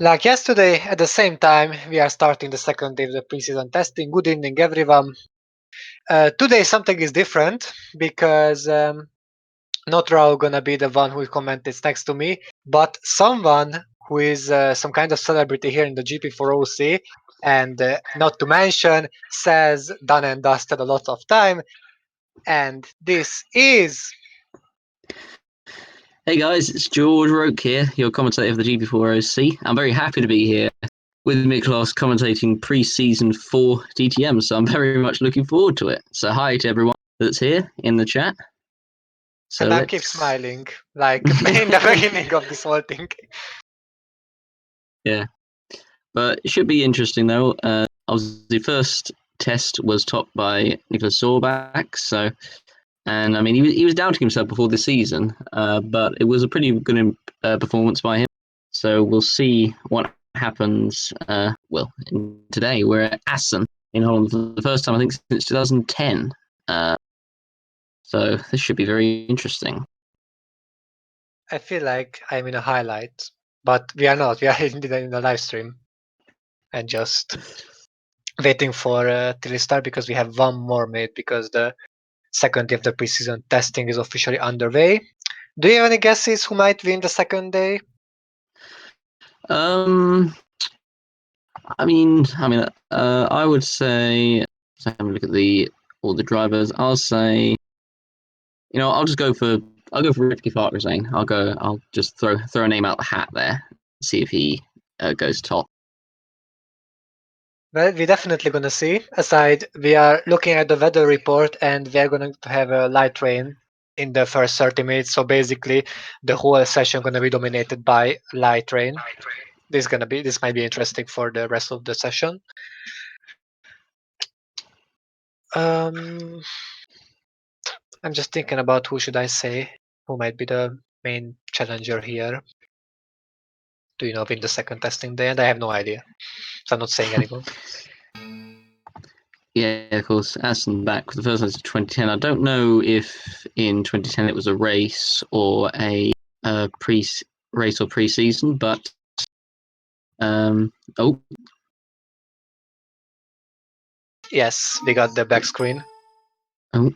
Like yesterday, at the same time, we are starting the second day of the pre-season testing. Good evening, everyone. Today something is different because not Raul gonna be the one who comments next to me, but someone who is some kind of celebrity here in the GP4 OC, and not to mention says done and dusted a lot of time, and this is. Hey guys, it's George Roke here, your commentator of the GP4 OC. I'm very happy to be here with Miklos commentating pre-season 4 DTM, so I'm very much looking forward to it. So hi to everyone that's here in the chat. So And I keep smiling, like in the beginning of this whole thing. Yeah, but it should be interesting though. The first test was topped by Nicholas Zorbach, and I mean he was doubting himself before the season, but it was a pretty good performance by him. So we'll see what happens. Today we're at Assen in Holland for the first time I think since 2010. So this should be very interesting. I feel like I'm in a highlight, but we are not. We are in the live stream and just waiting for till it start because we have one more minute because the second day of the preseason testing is officially underway. Do you have any guesses who might win the second day? I would say. So have a look at all the drivers. I'll say. I'll go for Ricky Farquharson. I'll just throw a name out the hat there. See if he goes top. Well, we're definitely gonna see. Aside, we are looking at the weather report, and we are going to have a light rain in the first 30 minutes. So basically, the whole session gonna be dominated by light rain. This might be interesting for the rest of the session. I'm just thinking about who should I say, who might be the main challenger here. Do you know win the second testing day? And I have no idea, so I'm not saying anyone. Yeah, of course. Assen back for the first time since 2010. I don't know if in 2010 it was a race or a race or pre-season, but Yes, we got the back screen. Oh.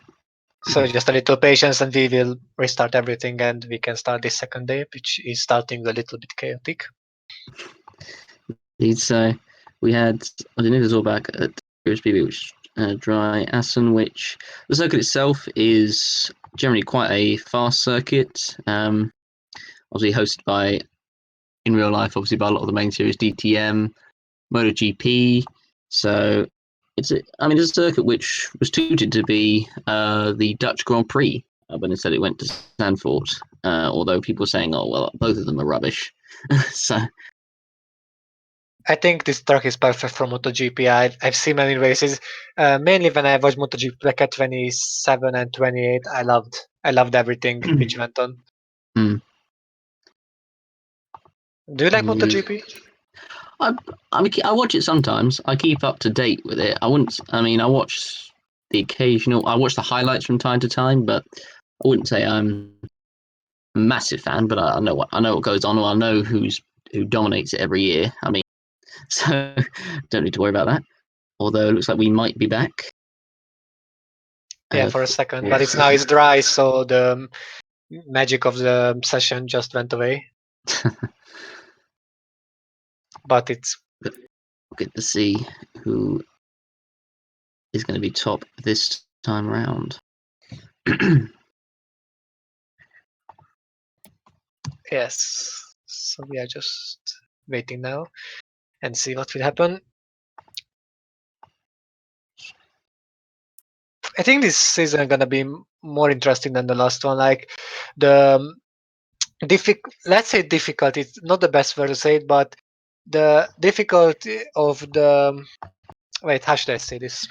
So just a little patience and we will restart everything and we can start this second day, which is starting a little bit chaotic. We had Denise all back at BB, which dry Assen, which the circuit itself is generally quite a fast circuit. Obviously hosted by, in real life, obviously by a lot of the main series, DTM, MotoGP. So it's a circuit which was touted to be the Dutch Grand Prix, but instead it went to Zandvoort. Although people are saying, oh well, both of them are rubbish. So I think this track is perfect for MotoGP. I've seen many races, mainly when I watched MotoGP back at 27 and 28. I loved everything which went on. Do you like MotoGP? I watch it sometimes. I keep up to date with it. I watch the occasional. I watch the highlights from time to time, but I wouldn't say I'm a massive fan. But I know what goes on. Or I know who dominates it every year. I mean, so don't need to worry about that. Although it looks like we might be back. Yeah, for a second, but it's dry, so the magic of the session just went away. But it's good to see who is going to be top this time around. Yes, so we are just waiting now and see what will happen. I think this season is gonna be more interesting than the last one. Like the let's say difficult. It's not the best word to say it, but the difficulty of the wait. How should I say this?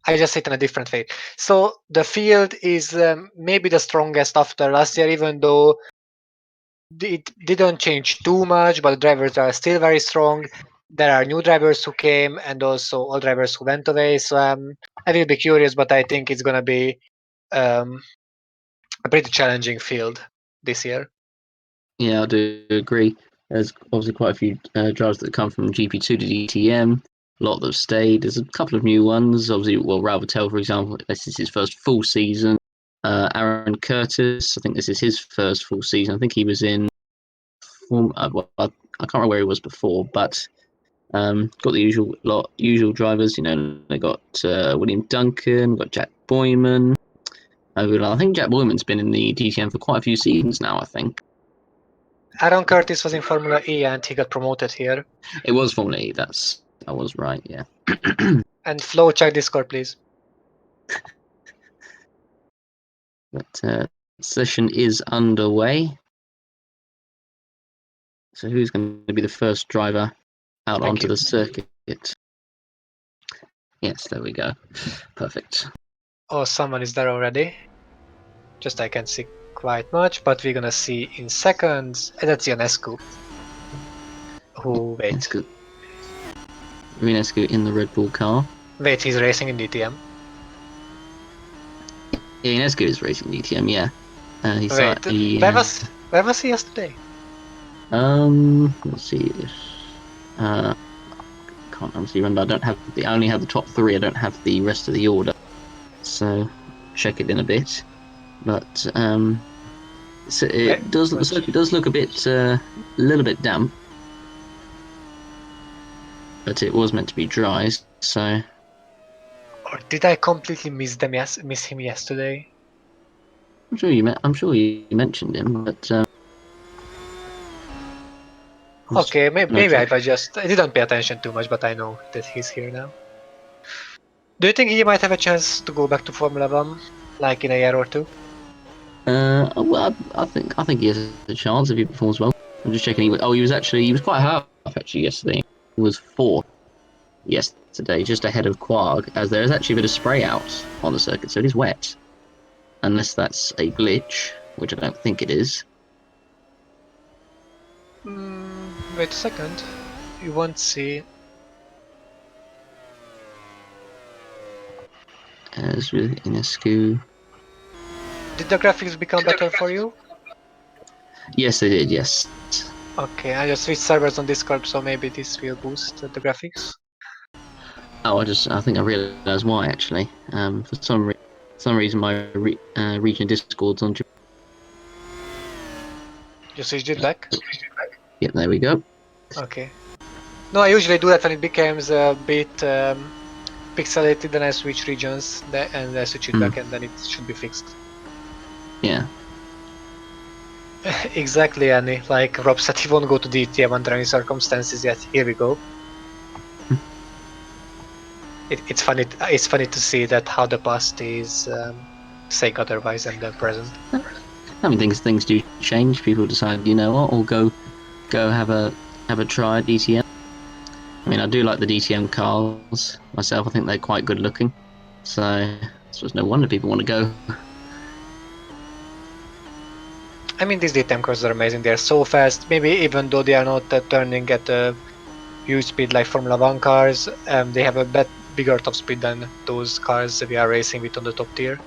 I just say it in a different way. So the field is maybe the strongest after last year, even though it didn't change too much, but the drivers are still very strong. There are new drivers who came and also old drivers who went away. So I will be curious, but I think it's gonna be a pretty challenging field this year. Yeah, I do agree. There's obviously quite a few drivers that come from GP2 to DTM. A lot that have stayed. There's a couple of new ones. Obviously, well, Raul Patel, for example, this is his first full season. Aaron Curtis, I think this is his first full season. I think he was in. I can't remember where he was before, but got the usual drivers. They got William Duncan, got Jack Boyman. I think Jack Boyman's been in the DTM for quite a few seasons now. I think Aaron Curtis was in Formula E and he got promoted here. it was Formula E. I was right. Yeah. And Flo, check Discord, please. But session is underway. So who's going to be the first driver out Thank onto you. the circuit? Yes, there we go. Perfect. Oh, someone is there already. Just I can't see quite much, but we're gonna see in seconds. And that's Ionescu. Who, wait. Ionescu in the Red Bull car. Wait, he's racing in DTM. Yeah, Ionescu is racing DTM, yeah. Where was he yesterday? Let's see. Can't honestly remember. I only have the top 3. I don't have the rest of the order. So check it in a bit. But so the circuit does look a little bit damp. But it was meant to be dry, so. Or did I completely miss him yesterday? I'm sure you mentioned him, but. Okay, maybe I didn't pay attention too much, but I know that he's here now. Do you think he might have a chance to go back to Formula One, like in a year or two? Well, I think he has a chance if he performs well. I'm just checking. He was quite high actually yesterday. He was 4th yesterday, just ahead of Quag, as there is actually a bit of spray out on the circuit, so it is wet. Unless that's a glitch, which I don't think it is. Wait a second. You won't see. As with Ionescu. Did the graphics become better for you? Yes, they did, yes. Okay, I just switched servers on Discord, so maybe this will boost the graphics. Oh, I think I realised why actually. For some reason my region Discord's on. You switched it back? Yep, there we go. Okay. No, I usually do that when it becomes a bit pixelated, then I switch regions and I switch it back and then it should be fixed. Yeah. Exactly, Annie. Like Rob said, he won't go to DTM under any circumstances yet. Here we go. It's funny to see that how the past is saying otherwise than the present. I mean, things do change. People decide, you know what, or go have a try at DTM. I mean, I do like the DTM cars myself. I think they're quite good looking. So it's no wonder people want to go. I mean, these DTM cars are amazing. They're so fast. Maybe even though they are not turning at a huge speed like Formula 1 cars, they have a bigger top speed than those cars we are racing with on the top tier.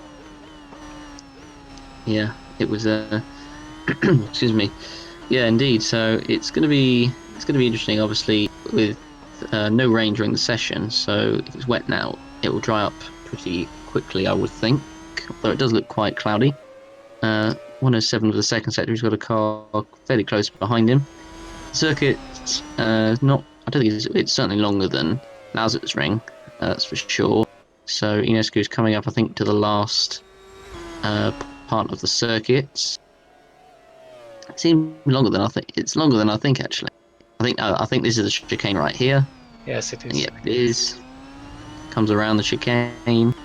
Yeah, it was excuse me. Yeah, indeed. So it's going to be interesting. Obviously, with no rain during the session, so if it's wet now, it will dry up pretty quickly, I would think. Although it does look quite cloudy. 107 of the second sector. He's got a car fairly close behind him. Circuit, not. I don't think it's certainly longer than Lausitz's ring. That's for sure. So Ionescu is coming up, I think, to the last part of the circuit. It seems longer than I think. It's longer than I think, actually. I think this is the chicane right here. Yes, it is. Yep, it is. Comes around the chicane,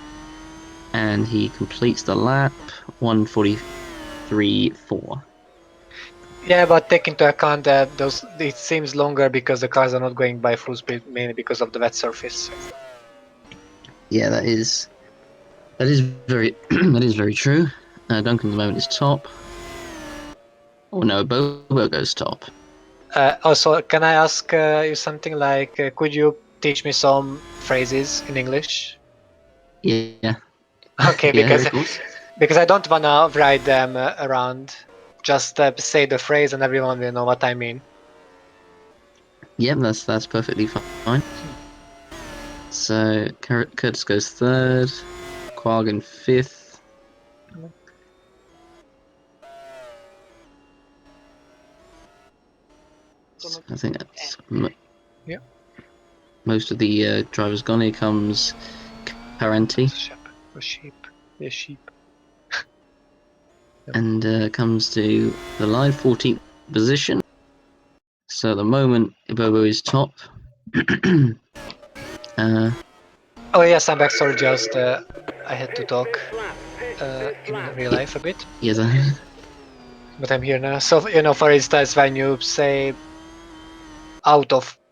and he completes the lap. 1:43.4. Yeah, but take into account that it seems longer because the cars are not going by full speed, mainly because of the wet surface. Yeah, that is very that is very true. Duncan at the moment is top. Oh no, Bobo goes top. Also, can I ask you something like, could you teach me some phrases in English? Yeah. Okay, Yeah, of course. because I don't wanna write them around. Just say the phrase and everyone will know what I mean. Yep, that's perfectly fine. So Curtis goes third, Quaggan fifth. I think that's Yeah. most of the drivers gone. Here comes Parenti, The sheep. and comes to the line 14th position. So at the moment, Ibobo is top. Oh yes, I'm back. Sorry, just I had to talk in real life a bit, Yes, but I'm here now. So for instance, when you say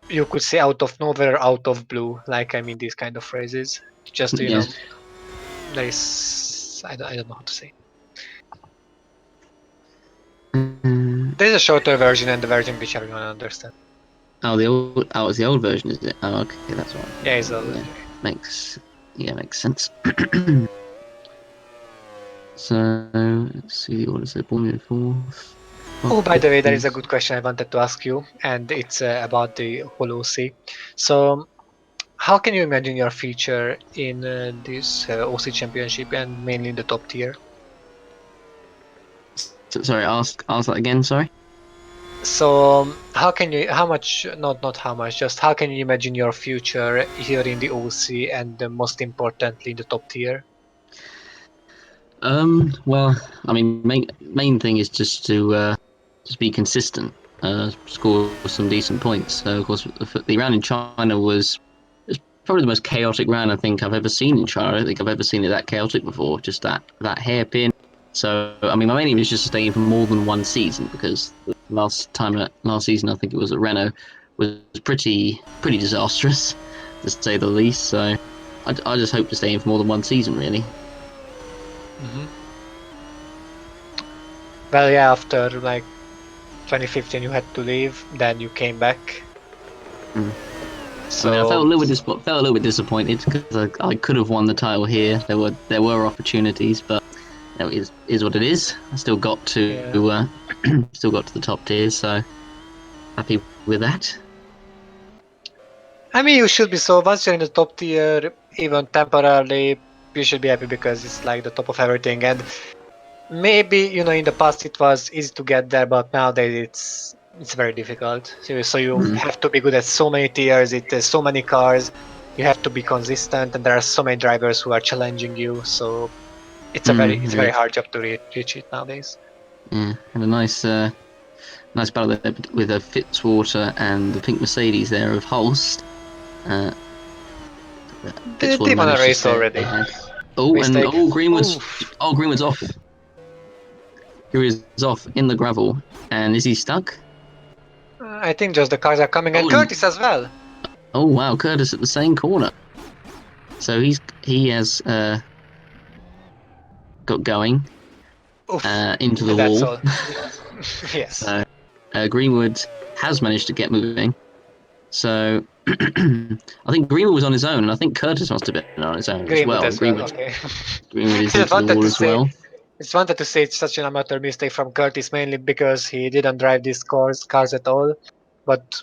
you could say out of nowhere, out of blue, like I mean these kind of phrases. Just to, yes. there is I don't know how to say. There's a shorter version and the version which everyone understands. It's the old version, is it? Oh, okay, that's right. Yeah, it's all. Yeah, makes sense. So let's see the order. So Born fourth. Oh, by the way, there is a good question I wanted to ask you, and it's about the whole OC. So, how can you imagine your future in this OC championship and mainly in the top tier? Sorry, ask that again. Sorry. So, not how much, just how can you imagine your future here in the OC and most importantly in the top tier? Well, I mean, main thing is just be consistent, score some decent points. So, of course, the round in China was probably the most chaotic round I think I've ever seen in China. I don't think I've ever seen it that chaotic before. Just that hairpin. So, I mean, my main aim is just to stay in for more than one season because the last season, I think it was at Renault, was pretty disastrous, to say the least. So, I just hope to stay in for more than one season, really. Mm-hmm. Well, yeah, after like 2015 you had to leave, then you came back. Mm. I mean, I So felt a little bit disappointed because I could have won the title here. There were opportunities, but it is what it is. I still got to yeah. still got to the top tier, so happy with that. I mean, you should be. So once you're in the top tier, even temporarily, you should be happy because it's like the top of everything. And maybe in the past it was easy to get there, but nowadays it's very difficult. So you Mm, have to be good at so many tiers. There's so many cars. You have to be consistent, and there are so many drivers who are challenging you. So it's a very yeah, hard job to reach it nowadays. yeah, and a nice battle there with Fitzwater and the pink Mercedes there of Holst. Uh, They Fitzwater won a managed to race stay already. ahead. Oh, and Mistake. Oof. Greenwood's off. Here is off in the gravel, and is he stuck? I think just the cars are coming, and Oh, Curtis as well. oh wow, Curtis at the same corner. So he has got going Oof. into the And that's wall. all. Yes. So Greenwood has managed to get moving. So I think Greenwood was on his own, and I think Curtis must have been on his own as Greenwood well. And as well. Okay. Greenwood I is just into the wanted wall to as say, well. it's such an amateur mistake from Curtis, mainly because he didn't drive these cars at all. But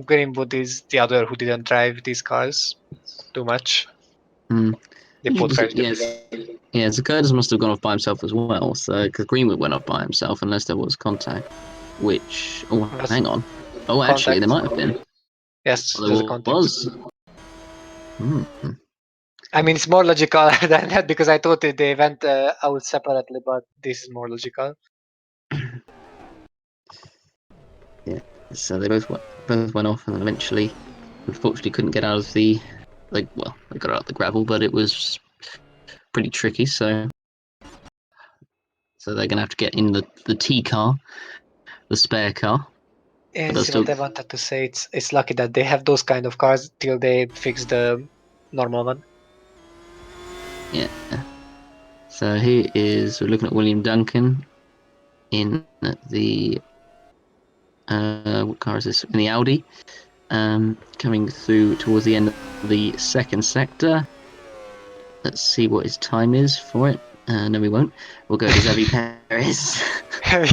Greenwood is the other who didn't drive these cars too much. Hmm. They both crashed the Yes, place. yeah. So Curtis must have gone off by himself as well. So because Greenwood went off by himself, unless there was contact. Which Was hang on. Oh, actually, there contact? might have been. Yes, Oh, there's a there contact. was. Hmm. I mean, it's more logical than that because I thought they went out separately, but this is more logical. Yeah. So they both went off, and then eventually, unfortunately, couldn't get out of they got out of the gravel, but it was pretty tricky. So they're gonna have to get in the T car, the spare car, but And they'll see what still I wanted to say. It's lucky that they have those kind of cars till they fix the normal one. yeah. So we're looking at William Duncan in the what car is this? In the Audi, coming through towards the end of the second sector. Let's see what his time is for it. No, we won't. We'll go to Xavi Perez.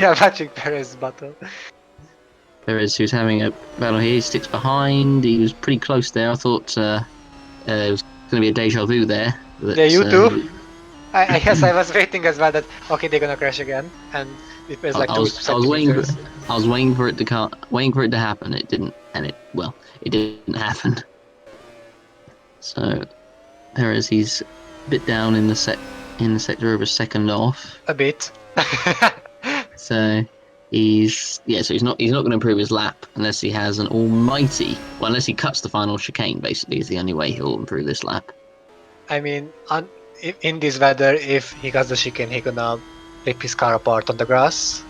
Yeah, Patrick Perez battle. Perez, who's having a battle here, he sticks behind. He was pretty close there. I thought it was going to be a deja vu there. Yeah, you That too. I guess I was waiting as well that okay they're gonna crash again, and it was like I two was waiting for centimeters. waiting for it to happen. It didn't, and it didn't happen. So Perez, he's a bit down in the sector of a second off. A bit. So he's not going to improve his lap unless he has an almighty, well, unless he cuts the final chicane. Basically, is the only way he'll improve this lap. I mean, in this weather, if he gets the chicane, he gonna rip his car apart on the grass,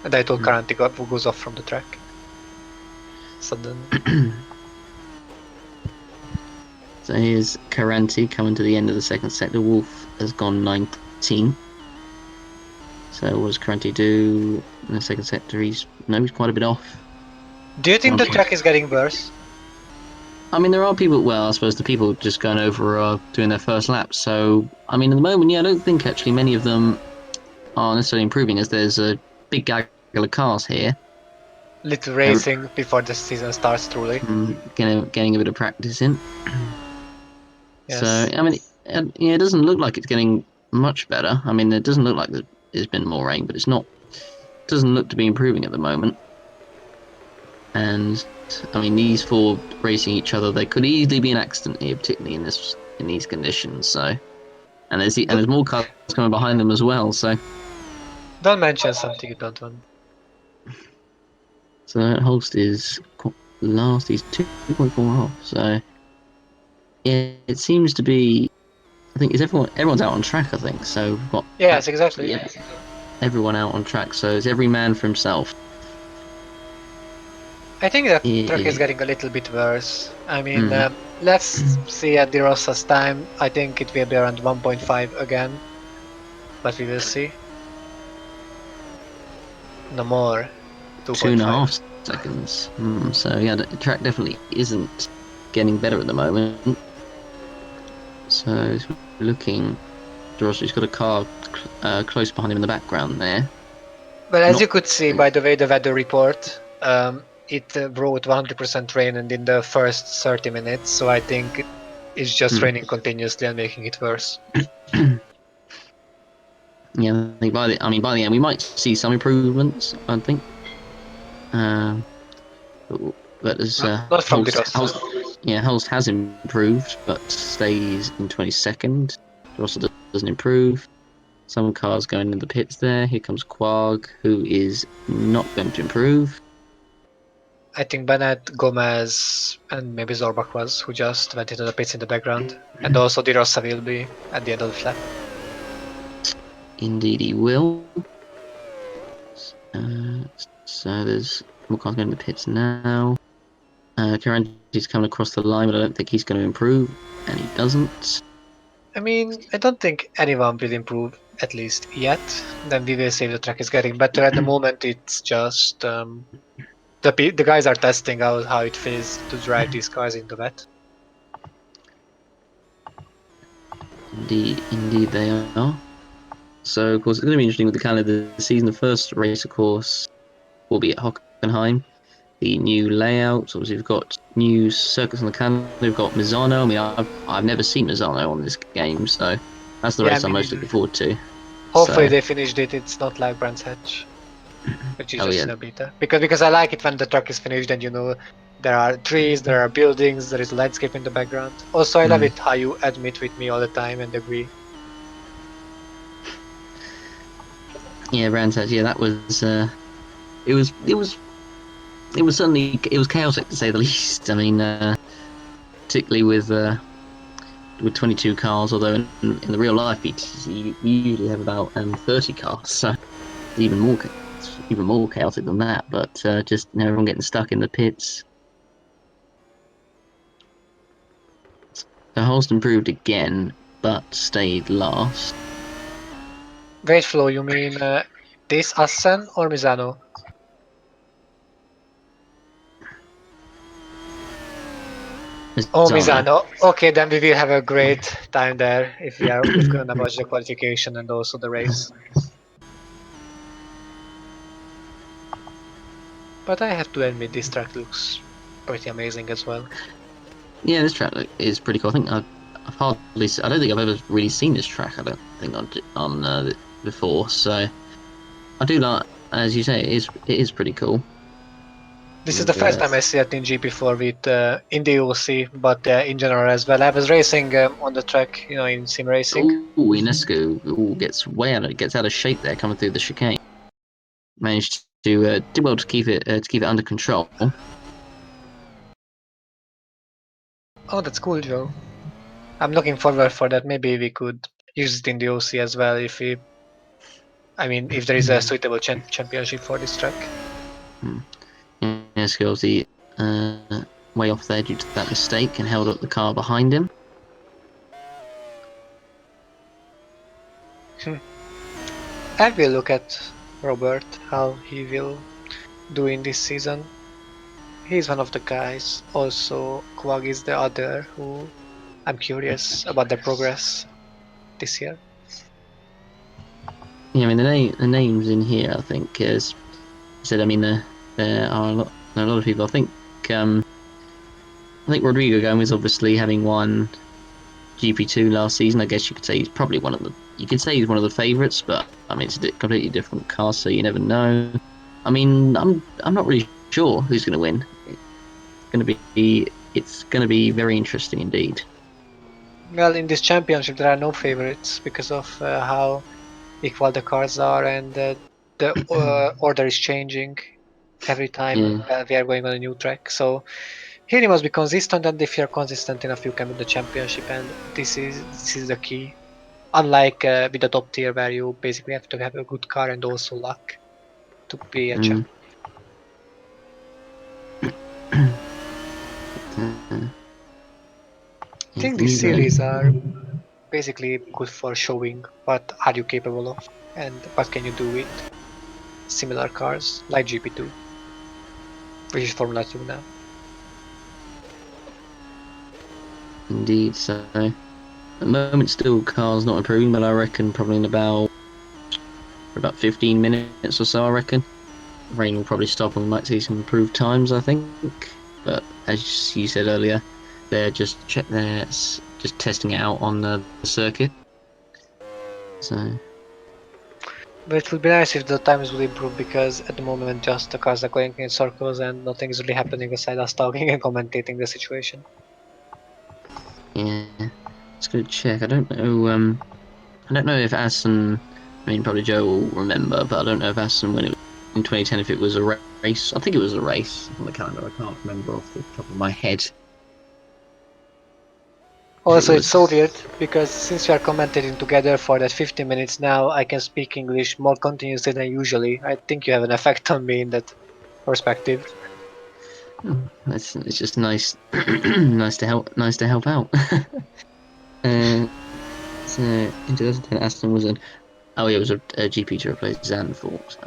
and I told currently goes off from the track. So then, So here's Caranti coming to the end of the second sector. Wolf has gone 19. So what does Caranti do in the second sector? He's quite a bit off. do you think the track is getting worse? I mean, there are people. Well, I suppose the people just going over are doing their first lap. So I mean, at the moment, I don't think actually many of them are necessarily improving, as there's a big gaggle of cars here. Little racing before the season starts, truly. Getting a bit of practice in. Yes. So I mean, it doesn't look like it's getting much better. I mean, it doesn't look like there's been more rain, but it's not. It doesn't look to be improving at the moment. And I mean, these four racing each other, they could easily be an accident here, particularly in these conditions. So, and there's more cars coming behind them as well. So, Don't mention something you don't want. so Holst is last. He's 2.4 off. So, yeah, it seems to be. I think everyone's out on track. I think so. We've got Yes, exactly. yeah, everyone out on track. So it's every man for himself. I think the track is getting a little bit worse. I mean, let's see at the Rosa's time. I think it will be around 1.5 again, but we will see. No more. 2.5 seconds. So yeah, the track definitely isn't getting better at the moment. So looking, Rossi's got a car close behind him in the background there. But as you could see by the way the weather report, it wrote 100% rain and in the first 30 minutes, so I think it's just raining continuously and making it worse. Yeah, I think by the end we might see some improvements. I think, but as not from the Rossa. Holst has improved, but stays in 22nd. Rossa doesn't improve. Some cars going in the pits there. Here comes Quag, who is not going to improve. I think Bennett, Gomez, and maybe Zorbach was who just went into the pits in the background, and also De Rossa will be at the end of the lap. Indeed, he will. So there's more cars going in the pits now. Caranti's coming across the line, but I don't think he's going to improve, and he doesn't. I mean, I don't think anyone will improve, at least yet. Then we will see if the track is getting better. At the moment, it's just the guys are testing out how it feels to drive these cars in the wet. Indeed they are. So, of course, it's going to be interesting with the calendar of the season. The first race, of course, will be at Hockenheim. The new layout, obviously, we've got new circuits on the calendar. We've got Misano. I mean, I've never seen Misano on this game, so that's the race I'm most looking forward to. Hopefully they finished it. It's not like Brands Hatch, which is just in a beta. Because I like it when the track is finished and there are trees, there are buildings, there is landscape in the background. Also, I love it how you admit with me all the time and agree. Yeah, Brands Hatch. Yeah, that was. It was chaotic to say the least. I mean, particularly with 22 cars, although in the real life beats you usually have about 30 cars, so it's even more chaotic than that. But just everyone getting stuck in the pits. So Holst improved again, but stayed last. Wait, Flo, you mean this Assen or Misano? Oh, Misano. Okay, then we will have a great time there if we're gonna watch the qualification and also the race. But I have to admit, this track looks pretty amazing as well. Yeah, this track is pretty cool. I think I've hardly, I don't think I've ever really seen this track. I don't think on before. So I do like, as you say, it is pretty cool. This is the first time I see it in GP4 with in the OC, but in general as well. I was racing on the track, in sim racing. Ooh, Inesco gets out of shape there coming through the chicane. Managed to do well to keep it under control. Oh, that's cool, Joe. I'm looking forward for that. Maybe we could use it in the OC as well if there is a suitable championship for this track. Inesco obviously way off there due to that mistake and held up the car behind him. I will look at Robert, how he will do in this season. He's one of the guys. Also, Quag is the other who I'm curious about the progress this year. Yeah, I mean the names in here. I think as I said. I mean there are a lot of people. I think Rodrigo Gomez obviously having won GP2 last season. I guess you could say he's probably one of the. You could say he's one of the favourites, but I mean it's a completely different car, so you never know. I mean I'm not really sure who's going to win. It's going to be very interesting indeed. Well, in this championship, there are no favorites because of how equal the cars are, and the order is changing every time Yeah. we are going on a new track. So here you must be consistent, and if you're consistent enough, you can win the championship, and this is the key. Unlike with the top tier, where you basically have to have a good car and also luck to be a champ. Mm. uh, I yeah, think these things series are basically good for showing what are you capable of and what can you do with similar cars like GP2, which is Formula 2 now. indeed. So at the moment, still cars not improving, but I reckon probably in about 15 minutes or so. I reckon rain will probably stop and we might see some improved times. I think, but as you said earlier, they're just testing it out on the circuit. So But it would be nice if the times would improve because at the moment just the cars are going in circles and nothing is really happening aside us talking and commentating the situation. yeah, it's good to check. I don't know. I don't know if Assen. I mean, probably Joe will remember, but I don't know if Assen when it was in 2010 if it was a race. I think it was a race on the calendar. I can't remember off the top of my head if it Also, it's was. so weird because since we are commentating together for that 15 minutes now, I can speak English more continuously than usually. I think you have an effect on me in that perspective. It's just nice, nice to help out. uh, so in 2010, Aston was an oh yeah, it was a GP to replace Zandvoort.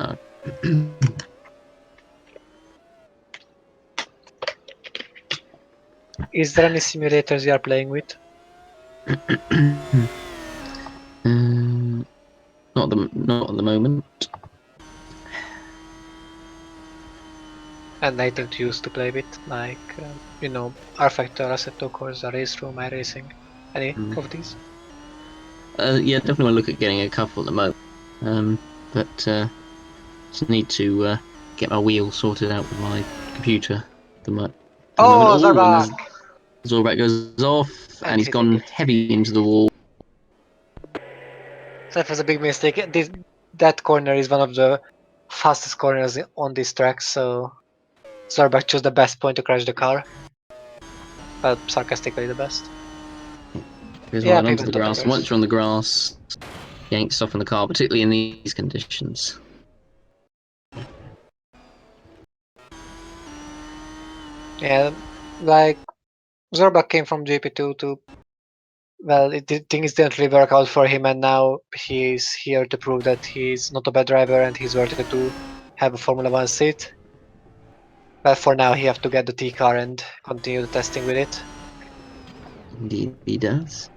Is there any simulators you are playing with? Not at the moment. And anything to use to play with, like R Factor, Assetto Corsa, Race Room, iRacing, any Mm. of these? Yeah, definitely want to look at getting a couple at the moment. But just need to get my wheel sorted out with my computer at the moment. Oh, Oh, and Zarbak! there's Zorback goes off, And and he's hitting gone it. heavy into the wall. That was a big mistake. That corner is one of the fastest corners on this track, so Zarbak chose the best point to crash the car. Well, sarcastically the best. Goes Yeah, right onto pavement the grass. And toppers. once you're on the grass, yanks off in the car, particularly in these conditions. Yeah, like Zarbak came from GP2 to well, things didn't really work out for him, and now he's here to prove that he's not a bad driver and he's worthy to have a Formula One seat. But for now, he have to get the T car and continue the testing with it. Indeed, he does.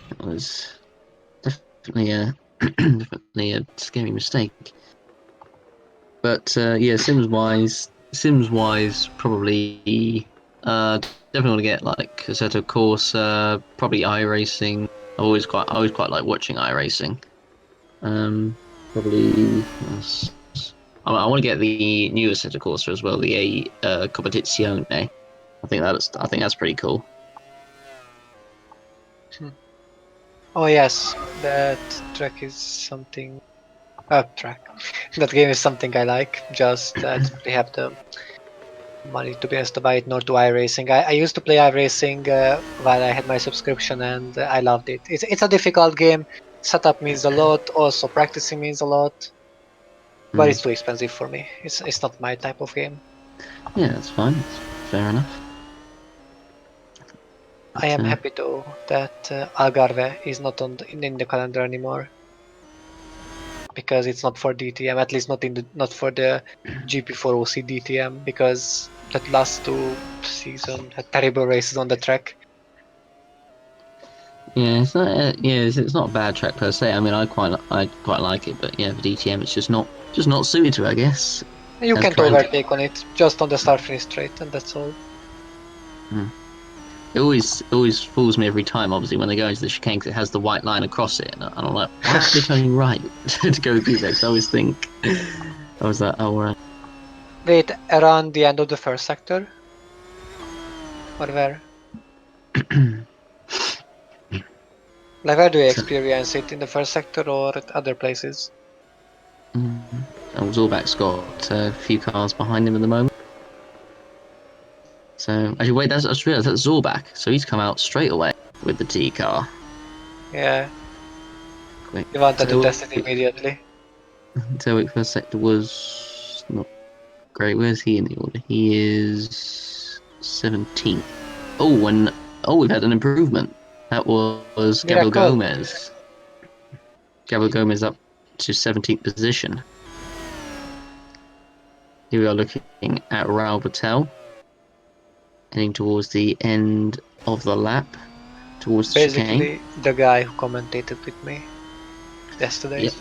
That was definitely a definitely a scary mistake. But yeah, Sims wise, probably definitely want to get like Assetto Corsa, probably iRacing. I always quite like watching iRacing. Probably I want to get the new Assetto Corsa as well, the Competizione. I think that's pretty cool. Oh yes, that track is something. Track. That game is something I like. Just that they have the money to be honest to buy it, nor to iRacing. I used to play iRacing while I had my subscription, and I loved it. It's a difficult game. Setup means a lot. Also, practicing means a lot. But Mm. it's too expensive for me. It's not my type of game. Yeah, that's fine. That's fair enough. I But am happy though that Algarve is not in the calendar anymore because it's not for DTM. At least not for the GP4 OC DTM because that last two season had terrible races on the track. yeah, it's not a bad track per se. I mean, I quite like it, but yeah, for DTM, it's just not suited to it, I guess. You As can't trying to, overtake on it just on the start finish straight, and that's all. mm. It always fools me every time. Obviously, when they go into the chicane, 'cause it has the white line across it, and I'm like, why aren't they turning right to go through there? 'Cause I always think, I was like, oh right. Wait, around the end of the first sector, or where? Like where do you So, experience it in the first sector or at other places? mm, and Zorbak's got a few cars behind him at the moment. So actually, wait, I just realised that's Zorbak. So he's come out straight away with the T car. Yeah, Quick. you wanted to So test it immediately. Zorbak first sector was not great. Where's he in the order? He is 17th. Oh, and we've had an improvement. That was Gabriel Miracle. Gomez. Gabriel Gomez up to 17th position. Here we are looking at Raul Patel, heading towards the end of the lap, towards the chicane. Basically, the guy who commentated with me yesterday. Yep.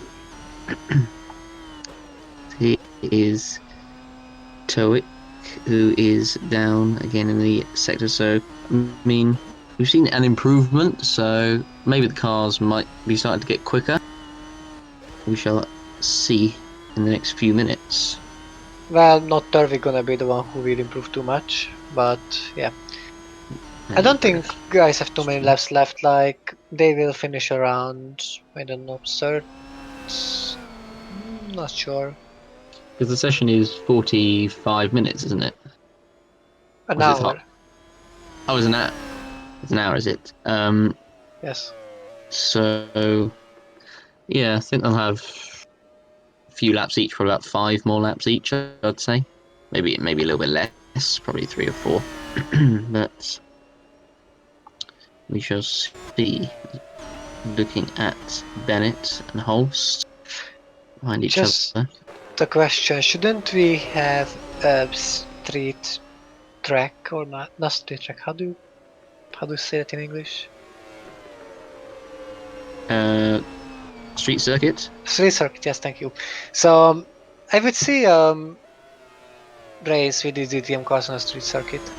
He is Toic, who is down again in the sector. So, I mean, we've seen an improvement, so maybe the cars might be starting to get quicker. We shall see in the next few minutes. Well, not Turvey gonna be the one who will improve too much, but yeah. I Maybe don't both. think guys have too That's many true. laps left. Like they will finish around, I don't know, third. Not sure. Because the session is 45 minutes, isn't it? An Or is it hot? hour. Oh, it's an hour. It's an hour, is it? Yes. So yeah, I think they'll have a few laps each, probably about 5 more laps each. I'd say, maybe a little bit less, probably 3 or 4. But we shall see. Looking at Bennett and Holst behind each Just other. the question: shouldn't we have a street track or not? Not street track. How do you say that in English? Uh, Street circuit. Street circuit. Yes, thank you. So I would see race with these DTM cars on a street circuit.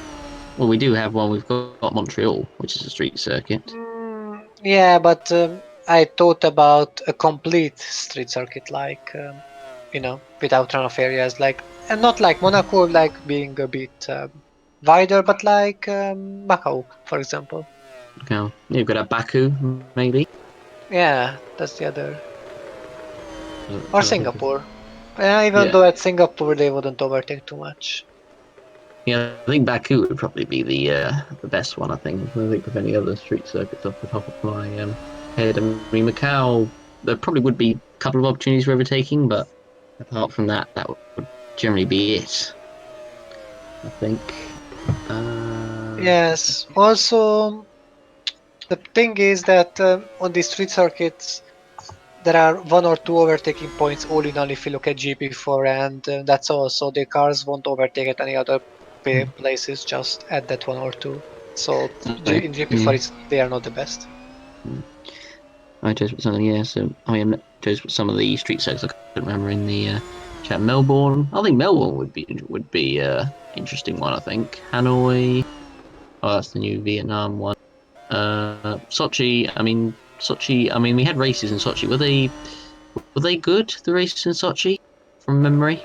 Well, we do have one. We've got Montreal, which is a street circuit. Yeah, but I thought about a complete street circuit, like without runoff areas, like and not like Monaco, like being a bit wider, but like Macau, for example. Okay. You've got a Baku, maybe. Yeah, that's the other. Or Trying to think of. Singapore. Even Yeah, though at Singapore they wouldn't overtake too much. yeah. I think Baku would probably be the best one. I think. I think of any other street circuits off the top of my head. I mean, Macau. There probably would be a couple of opportunities for overtaking, but apart from that, that would generally be it. I think. Yes. Also, the thing is that on these street circuits, there are one or two overtaking points all in all if you look at GP4, and that's all. So the cars won't overtake at any other places, just at that one or two. So in GP4, Yeah. they are not the best. I chose something, yeah. So I mean, chose some of the street circuits I couldn't remember in the Chat Melbourne. I think Melbourne would be interesting one. I think Hanoi. Oh, that's the new Vietnam one. Sochi. Sochi. We had races in Sochi. Were they good? The races in Sochi, from memory.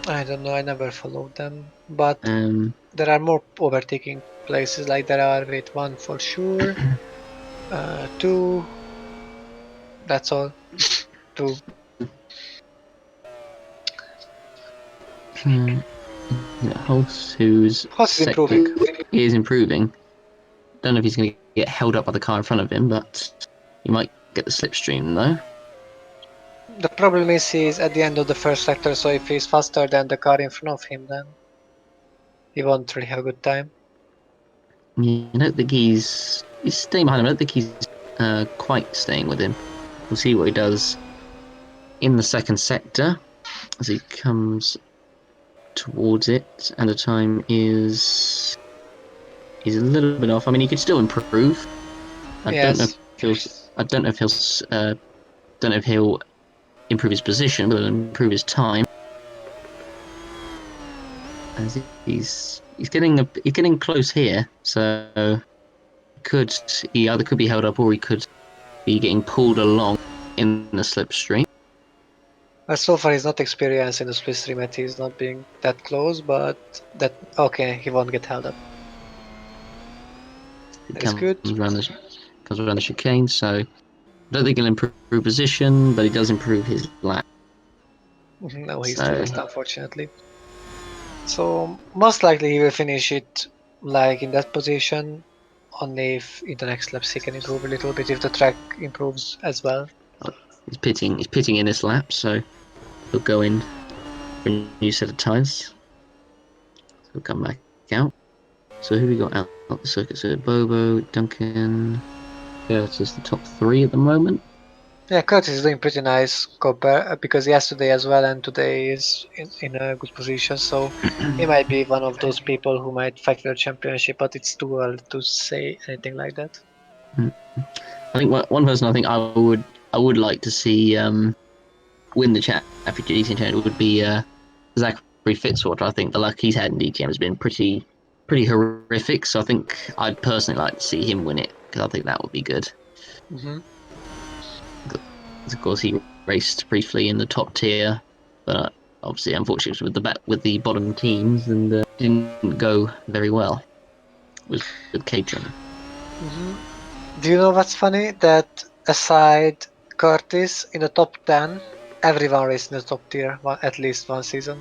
I don't know. I never followed them, but Um, there are more overtaking places. Like there are with one for sure, two. That's all. Two. Hulse, who's Haas is improving. second, he is improving. Don't know if he's going to get held up by the car in front of him, but he might get the slipstream though. The problem is he's at the end of the first sector, so if he's faster than the car in front of him, then he won't really have a good time. Yeah, I don't think he's staying behind him. I don't think he's quite staying with him. We'll see what he does in the second sector as he comes towards it, and the time is a little bit off. He could still improve. I don't know Yes. if he'll. I don't know if he'll. Don't know if he'll improve his position, but he'll improve his time. As he's getting close here, so he either could be held up or he could be getting pulled along in the slipstream. Well, so far he's not experienced in the split stream yet. He's not being that close, but that okay, he won't get held up. It That is comes good. around the chicane, so I don't think he'll improve position, but he does improve his lap. No, he's too So fast, unfortunately. So most likely he will finish it like in that position. Only if in the next laps he can improve a little bit if the track improves as well. he's pitting in this lap, so he'll go in for a new set of tyres. So he'll come back out. So who we got out the circuit? So Bobo, Duncan, Curtis, the top three at the moment. Yeah, Curtis is doing pretty nice because yesterday as well and today is in a good position. So he might be one of those people who might fight for the championship, but it's too early to say anything like that. I think one person I think I would like to see win the championship would be Zachary Fitzwater. I think the luck he's had in DTM has been pretty horrific. So I think I'd personally like to see him win it because I think that would be good. Hmm. Of course, he raced briefly in the top tier, but obviously, unfortunately, with the bottom teams, and didn't go very well. With catering. Hmm. Do you know what's funny? That aside Curtis in the top 10, everyone raced in the top tier at least one season.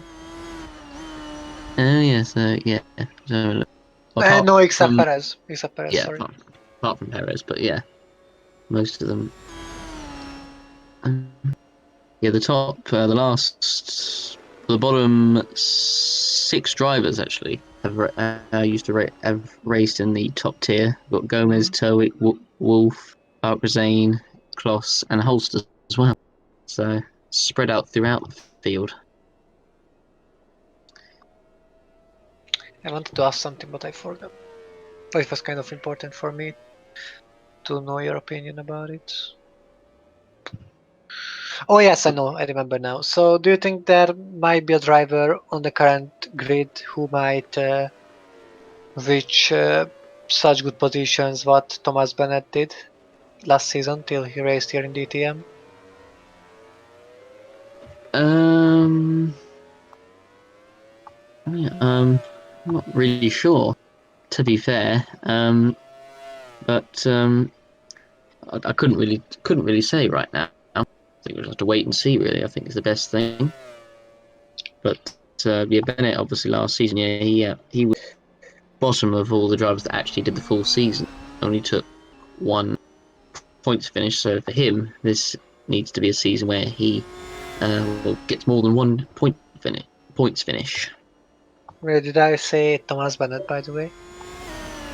Oh yeah, so yeah. So No, except from Perez. Except Perez, yeah, sorry. apart from Perez, but yeah, most of them. Yeah, the bottom 6 drivers actually have raced in the top tier. We've got Gomez, Terwick, Wolf, Zane, Kloss, and Holster as well. So spread out throughout the field. I wanted to ask something, but I forgot. But it was kind of important for me to know your opinion about it. Oh yes, I know. I remember now. So, do you think there might be a driver on the current grid who might reach such good positions what Thomas Bennett did last season till he raced here in DTM? Um, yeah, I'm not really sure, to be fair. But I couldn't really say right now. I think we'll have to wait and see. Really, I think is the best thing. But yeah, Bennett obviously last season, yeah, he was bottom of all the drivers that actually did the full season. Only took 1 points finish. So for him, this needs to be a season where he gets more than 1 points finish. Where did I say Thomas Bennett, by the way?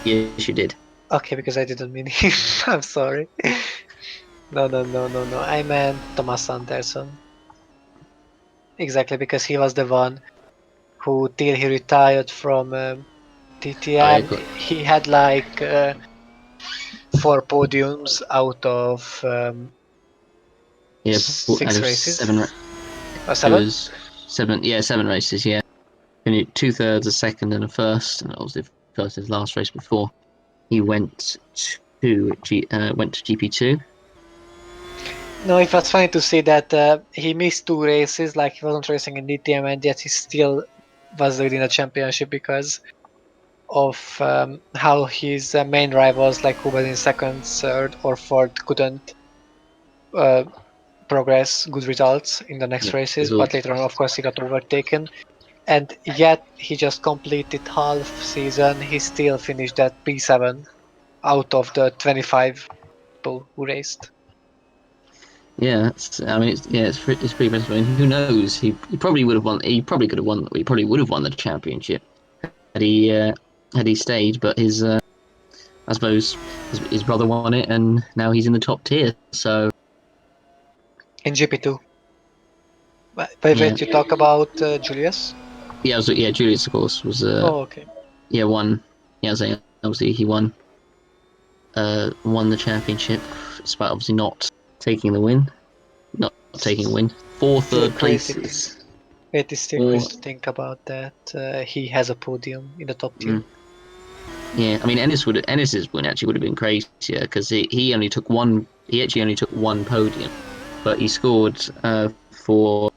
Yes, you did. Okay, because I didn't mean him. I'm sorry. No, no, no, no, no. I meant Thomas Anderson. Exactly, because he was the one who, till he retired from Oh yeah, TTM, he had like 4 podiums out of Yeah, and it 6 was races. seven. Or It 7? was seven. Yeah, 7 races. Yeah, and 2/3, a second, and a first. And obviously, first his last race before he went went to GP2. No, it was funny to see that he missed 2 races, like he wasn't racing in DTM, and yet he still was leading the championship because of how his main rivals, like who was in second, third, or fourth, couldn't uh, progress good results in the next Yeah, races. it's all. But later on, of course, he got overtaken, and yet he just completed half season. He still finished at P7 out of the 25 people who raced. Yeah, I mean, it's pretty impressive. I mean, who knows? He probably would have won. He probably could have won. He probably would have won the championship had he uh, had he stayed. But his I suppose his brother won it, and now he's in the top tier. So In GP2. By yeah, wait, you talk about Julius? yeah. Julius, of course, was Oh, okay. won. Yeah, I was saying obviously he won the championship, despite obviously not taking the win, not taking a win. Four Still third crazy. places. It is still Four. crazy to think about that. He has a podium in the top tier. Mm, yeah, I mean Ennis's win actually would have been crazier because he only took one. He actually only took one podium, but he scored for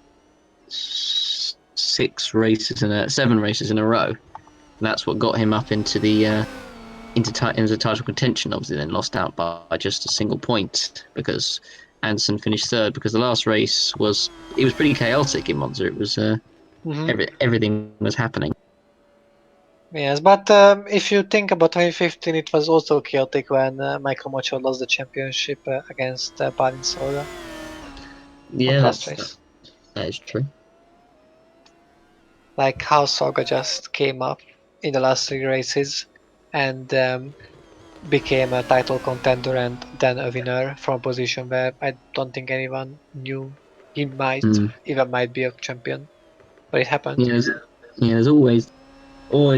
7 races in a row. And that's what got him up into the into title contention. Obviously, then lost out by just a single point because Assen finished third. Because the last race was pretty chaotic in Monza. It was Hmm. everything was happening. Yes, but if you think about 2015, it was also chaotic when Michael Mocho lost the championship against Balin Soda on Yeah, the last race. that is true. Like how Soga just came up in the last 3 races and became a title contender and then a winner from a position where I don't think anyone knew he Mm. might be a champion, but it happened. Yeah, there's always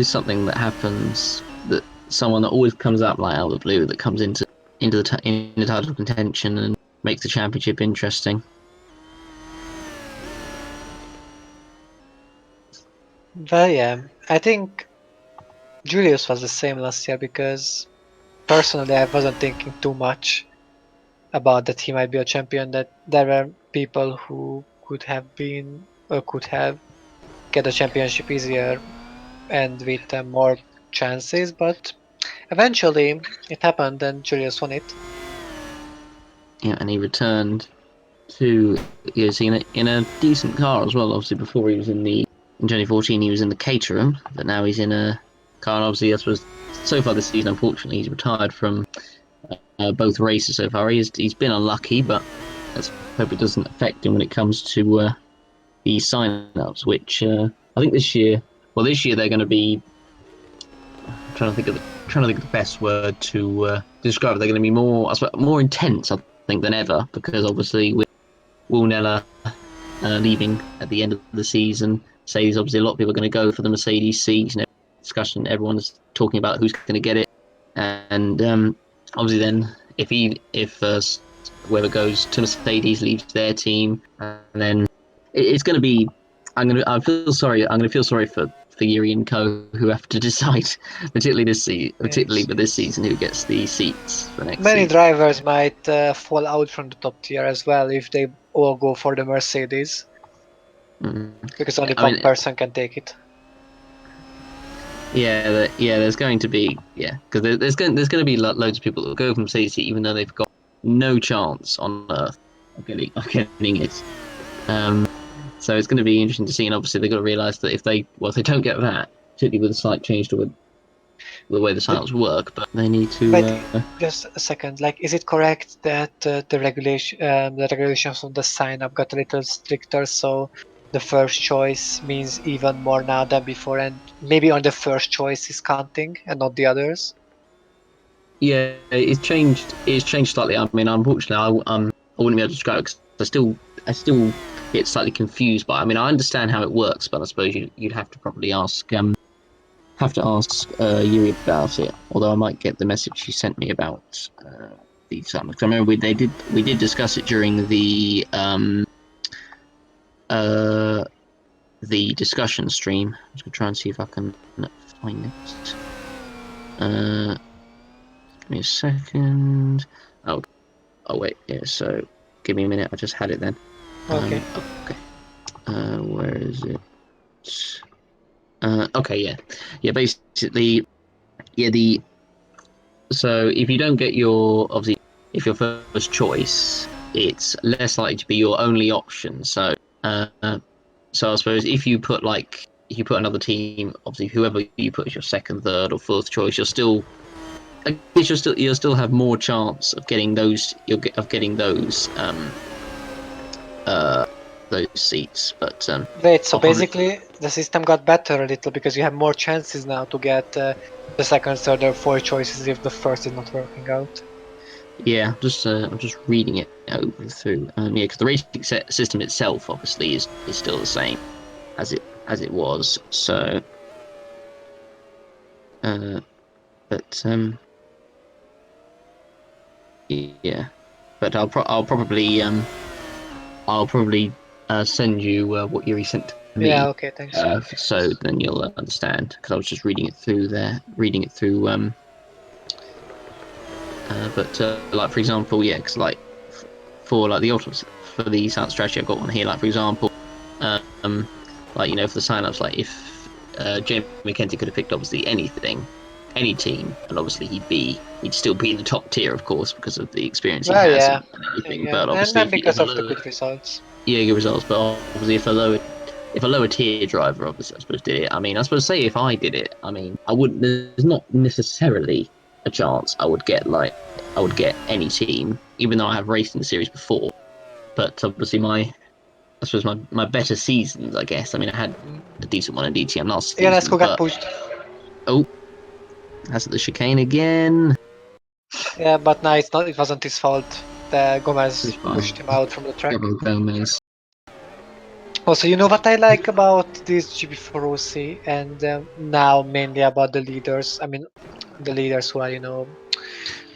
something that happens that someone that always comes up like out of the blue that comes in the title contention and makes the championship interesting. Well, yeah, I think Julius was the same last year because personally I wasn't thinking too much about that he might be a champion. That there were people who could have been or could have get a championship easier and with more chances, but eventually it happened and Julius won it. Yeah, and he returned to in a decent car as well. Obviously, before he was in 2014 he was in the Caterham, but now he's in a car. And obviously, I suppose so far this season, unfortunately, he's retired from both races so far. He's been unlucky, but let's hope it doesn't affect him when it comes to the sign-ups. Which I think this year, this year they're going to be. I'm trying to think of the best word to describe it. They're going to be more, I suppose, more intense, I think, than ever because obviously with Will Neller leaving at the end of the season. Mercedes, obviously, a lot of people are going to go for the Mercedes seat. Discussion, everyone's talking about who's going to get it, and obviously, then if whoever goes to Mercedes leaves their team, and then it's going to be. I feel sorry. I'm going to feel sorry for Yuri and Co. who have to decide, particularly Yes, for this yes. season, who gets the seats for next Many season. drivers might fall out from the top tier as well if they all go for the Mercedes Mm. because only I one mean, person can take it. yeah. There's going to be because there's going to be loads of people that will go from CC even though they've got no chance on earth of getting it. Um, so it's going to be interesting to see, and obviously they've got to realise that if they don't get that, particularly with a slight change to the way the The, signups work, but they need to. but just a second, like, is it correct that the regulations on the sign up got a little stricter, so the first choice means even more now than before, and maybe on the first choice is counting and not the others? Yeah, it's changed. It's changed slightly. I mean, unfortunately, I wouldn't be able to describe it because I still get slightly confused by. I mean, I understand how it works, but I suppose you'd have to probably ask Yuri about it. Although I might get the message she sent me about. time. Because I remember we did discuss it during the discussion stream. I'm just gonna try and see if I can find it. Give me a second. Oh wait, yeah. So give me a minute. I just had it then. Okay. Okay. Where is it? Okay, yeah. Basically, yeah. So if you don't get obviously, if your first choice, it's less likely to be your only option. So I suppose if you put another team, obviously whoever you put as your second, third, or fourth choice, I guess you'll still have more chance of getting those those seats. But Wait, so I'll probably basically the system got better a little because you have more chances now to get the second, third, or fourth choices if the first is not working out. Yeah, I'm just reading it over through. Yeah, because the rating system itself obviously is still the same as it was. So, but yeah, but I'll probably send you what Yuri sent to Yeah, me. okay, thanks. So then you'll understand because I was just reading it through there, but like for example, yeah, because like for like the ultimate for the silent strategy, I've got one here. Like for example, like for the signups, like if Jamie McKenzie could have picked obviously any team, and obviously he'd still be in the top tier, of course, because of the experience he Well, has yeah, and everything. yeah, But and obviously, then if because a of the lower good results. good results, but obviously if a lower tier driver, obviously I suppose did it. I mean, I suppose say if I did it, I mean, I wouldn't. There's not necessarily a chance I would get any team, even though I have raced in the series before. But obviously I suppose my better seasons, I guess. I mean, I had a decent one in DTM last Yeah, let's season, go get but pushed. oh, that's at the chicane again. Yeah, but no, it's not. It wasn't his fault. The Gomez It's fine. pushed him out from the track. Gabo Gomez. Also, you know what I like about this GP4 OC, and now mainly about the leaders. I mean, the leaders who are, you know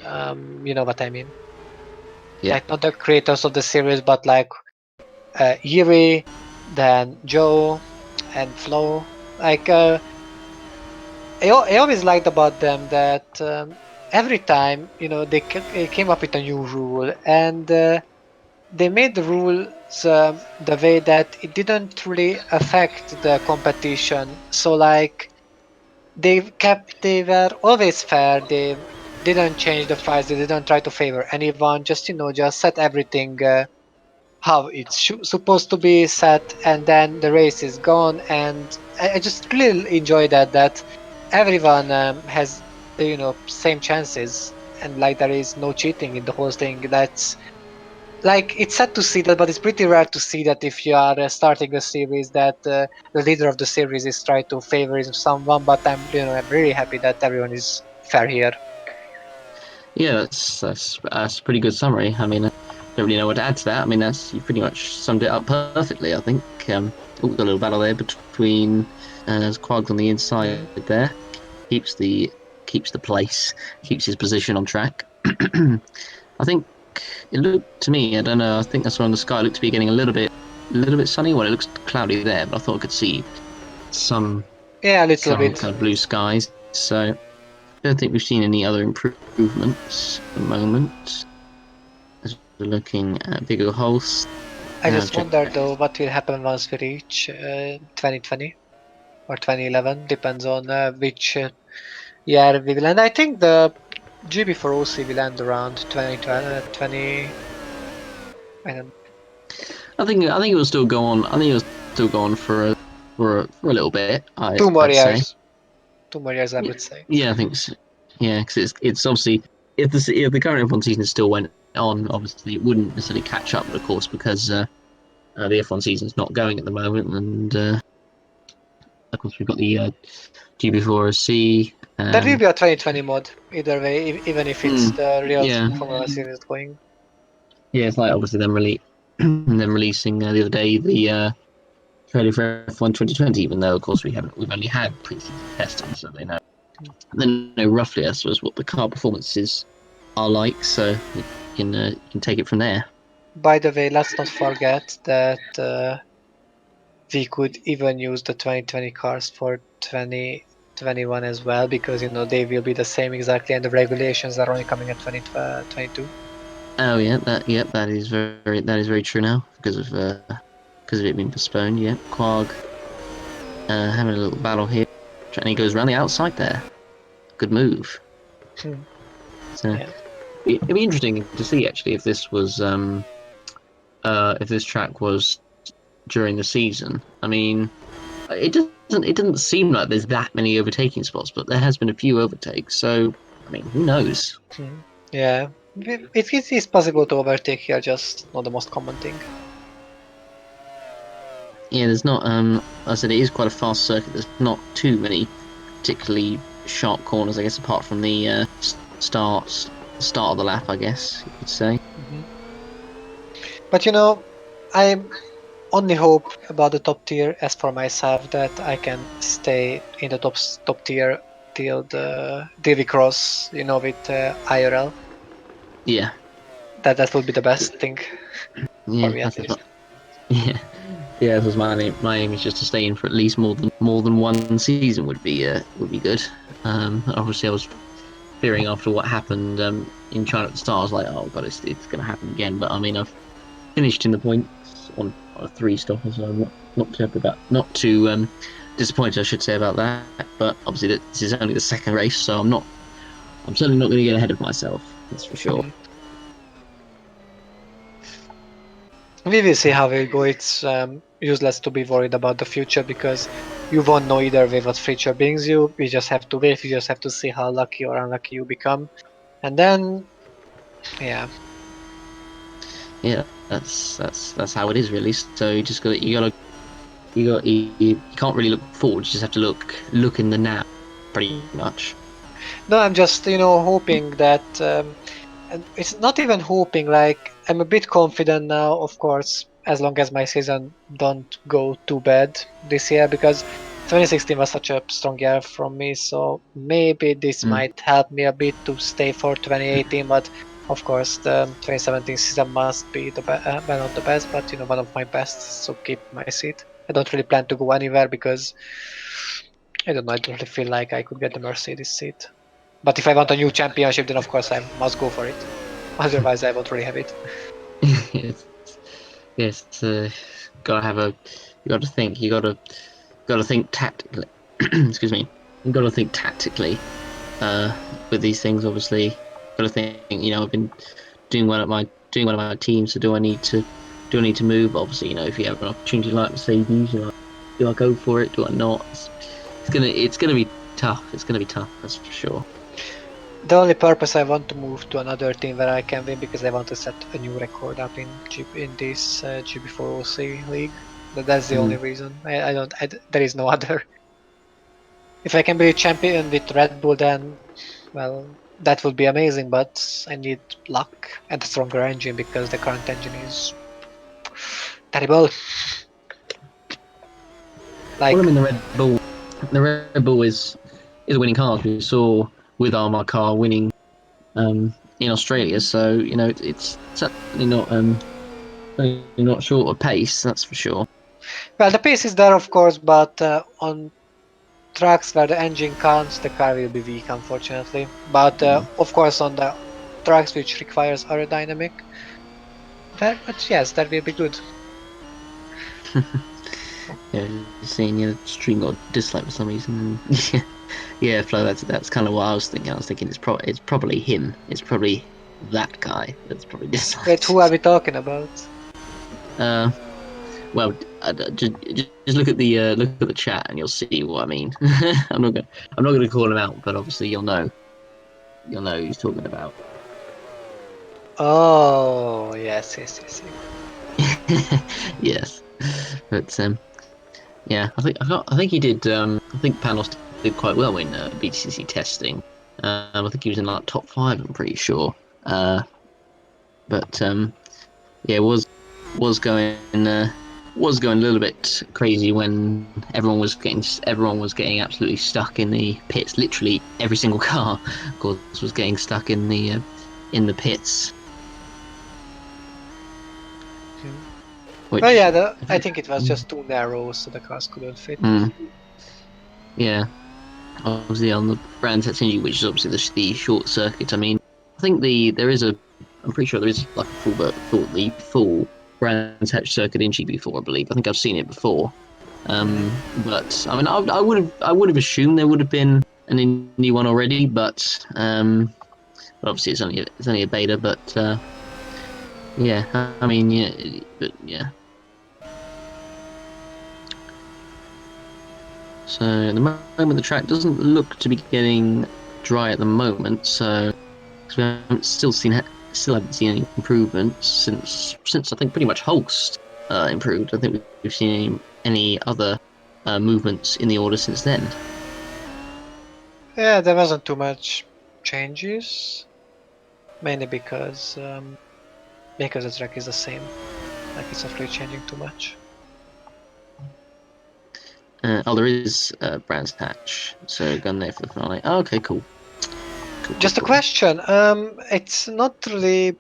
what I mean. Yeah, Like not the creators of the series, but like Yuri, then Joe, and Flo. Like I always liked about them that every time they came up with a new rule, and they made the rules the way that it didn't really affect the competition. So like they were always fair. They didn't change the fights. They didn't try to favor anyone. Just just set everything how it's supposed to be set, and then the race is gone. And I just really enjoy that everyone has the same chances, and like there is no cheating in the whole thing. That's like it's sad to see that, but it's pretty rare to see that if you are starting a series that the leader of the series is trying to favor someone. But I'm really happy that everyone is fair here. yeah, that's a pretty good summary. I mean, I don't really know what to add to that. I mean, you pretty much summed it up perfectly. I think. We've got a little battle there between Quags on the inside Mm. there. Keeps the place, keeps his position on track. I think it looked to me. I don't know. I think that's when the sky looked to be getting a little bit sunny. Well, it looks cloudy there, but I thought I could see some Yeah, a little bit. kind of blue skies. So I don't think we've seen any other improvements at the moment. As we're looking at Viggo Holst. I just Check. wonder though what will happen once we reach 2020 or 2011. Depends on which year we will end. I think the GB4 OC will end around 2020. I don't know, I think it will still go on. I think it will still go on for a little bit. two more I'd say. years. 2 more years, I Yeah, would say. yeah, I think so. Yeah, because it's obviously if the current F1 season still went on, obviously it wouldn't necessarily catch up, of course, because the F1 season's not going at the moment, and of course we've got the GP4C. There will be a 2020 mod either way, even if it's Mm, the real yeah, Formula Series going. yeah, it's like obviously them releasing the other day the trailer for F1 2020, even though of course we've only had pre-season testing, so they know roughly I suppose what the car performance is like, so you can take it from there. By the way, let's not forget that we could even use the 2020 cars for 2021 as well, because they will be the same exactly, and the regulations are only coming at 2022. Oh yeah, that is very true now because of it being postponed. Yeah, Quag having a little battle here, and he goes around the outside there. Good move. Hmm. So Yeah. it'd be interesting to see actually if this track was during the season. I mean, it doesn't seem like there's that many overtaking spots, but there has been a few overtakes. So I mean, who knows? Hmm. Yeah. It is possible to overtake here, just not the most common thing. Yeah, there's not. I said it is quite a fast circuit. There's not too many particularly sharp corners, I guess, apart from the start of the lap, I guess you could say. Hmm. But I only hope about the top tier as for myself that I can stay in the top tier till the Davy Cross, with IRL. Yeah, That would be the best thing for yeah, me at that's least. about, yeah, yeah. That was my aim. My aim is just to stay in for at least more than one season would be good. Obviously, I was fearing after what happened in China at the start. I was like, oh god, it's going to happen again. But I mean, I've finished in the points on a three stopper, so I'm not too happy about not too disappointed, I should say, about that. But obviously, this is only the second race, so I'm certainly not going to get ahead of myself. That's for sure. Mhm. We will see how it go. It's useless to be worried about the future because you won't know either way what future brings you. We just have to wait. We just have to see how lucky or unlucky you become, and then yeah. Yeah, that's how it is really. So you can't really look forward. You just have to look in the now, pretty Mm. much. No, I'm just hoping that, and it's not even hoping. Like, I'm a bit confident now, of course, as long as my season don't go too bad this year, because 2016 was such a strong year from me. So maybe this Mm. might help me a bit to stay for 2018. But of course, the 2017 season must be well, not the best, but one of my best. So keep my seat. I don't really plan to go anywhere because I don't know. I don't really feel like I could get the Mercedes seat. But if I want a new championship, then of course I must go for it. Otherwise, I won't really have it. yes, yes. Gotta have a. You got to think. Got to think tactically. Excuse me. You got to think tactically with these things. Obviously, got to think. I've been doing one of my teams. So do I need to move? Obviously, if you have an opportunity like Mercedes, do I go for it? Do I not? It's gonna be tough. It's gonna be tough. That's for sure. The only purpose I want to move to another team where I can win because I want to set a new record up in this GP4 OC league. That's the only Mm. reason. I don't. There is no other. If I can be a champion with Red Bull, then well, that would be amazing. But I need luck and a stronger engine because the current engine is terrible. Well, I Like, mean, the Red Bull is a winning car. As we saw with Armor Car winning in Australia. So it's certainly not short of pace. That's for sure. well, the pace is there, of course, but on tracks where the engine counts, the car will be weak, unfortunately. But Mm. of course, on the tracks which requires aerodynamic, but yes, that will be good. Yeah, just seeing stream got dislike for some reason. Yeah, yeah, Flo. That's kind of what I was thinking. I was thinking it's probably him. It's probably that guy that's probably Wait, who are disliked. we talking about? Uh, well, just look at the chat and you'll see what I mean. I'm not gonna call him out, but obviously you'll know who he's talking about. Oh, yes, yes, yes, yes. Yes, but yeah, I think he did. I think Panos did quite well in BTCC testing. I think he was in like top five. I'm pretty sure. Uh, but yeah, was going was going a little bit crazy when everyone was getting absolutely stuck in the pits. Literally every single car, of course, was getting stuck in the in the pits, Hmm. Well, which yeah, I think it was just too narrow, so the cars couldn't fit. mm, yeah, obviously on the Brands Hatch engine, which is obviously the short circuit. I mean, I think I'm pretty sure there is like a full Brands Hatch circuit in GP4. I believe. I think I've seen it before. Hmm. But I mean, I would have assumed there would have been an Indy one already, but obviously it's only a beta. But yeah, I mean, yeah, but yeah. So at the moment, the track doesn't look to be getting dry at the moment. So 'cause we haven't still haven't seen any improvements since I think pretty much Holst improved. I think we've seen any other movements in the order since then. Yeah, there wasn't too much changes, mainly because the track is the same. Like it's not really changing too much. There is Brands Hatch, so gun there for the finale. Oh, okay, cool. Cool, cool, Just a cool. question. It's not really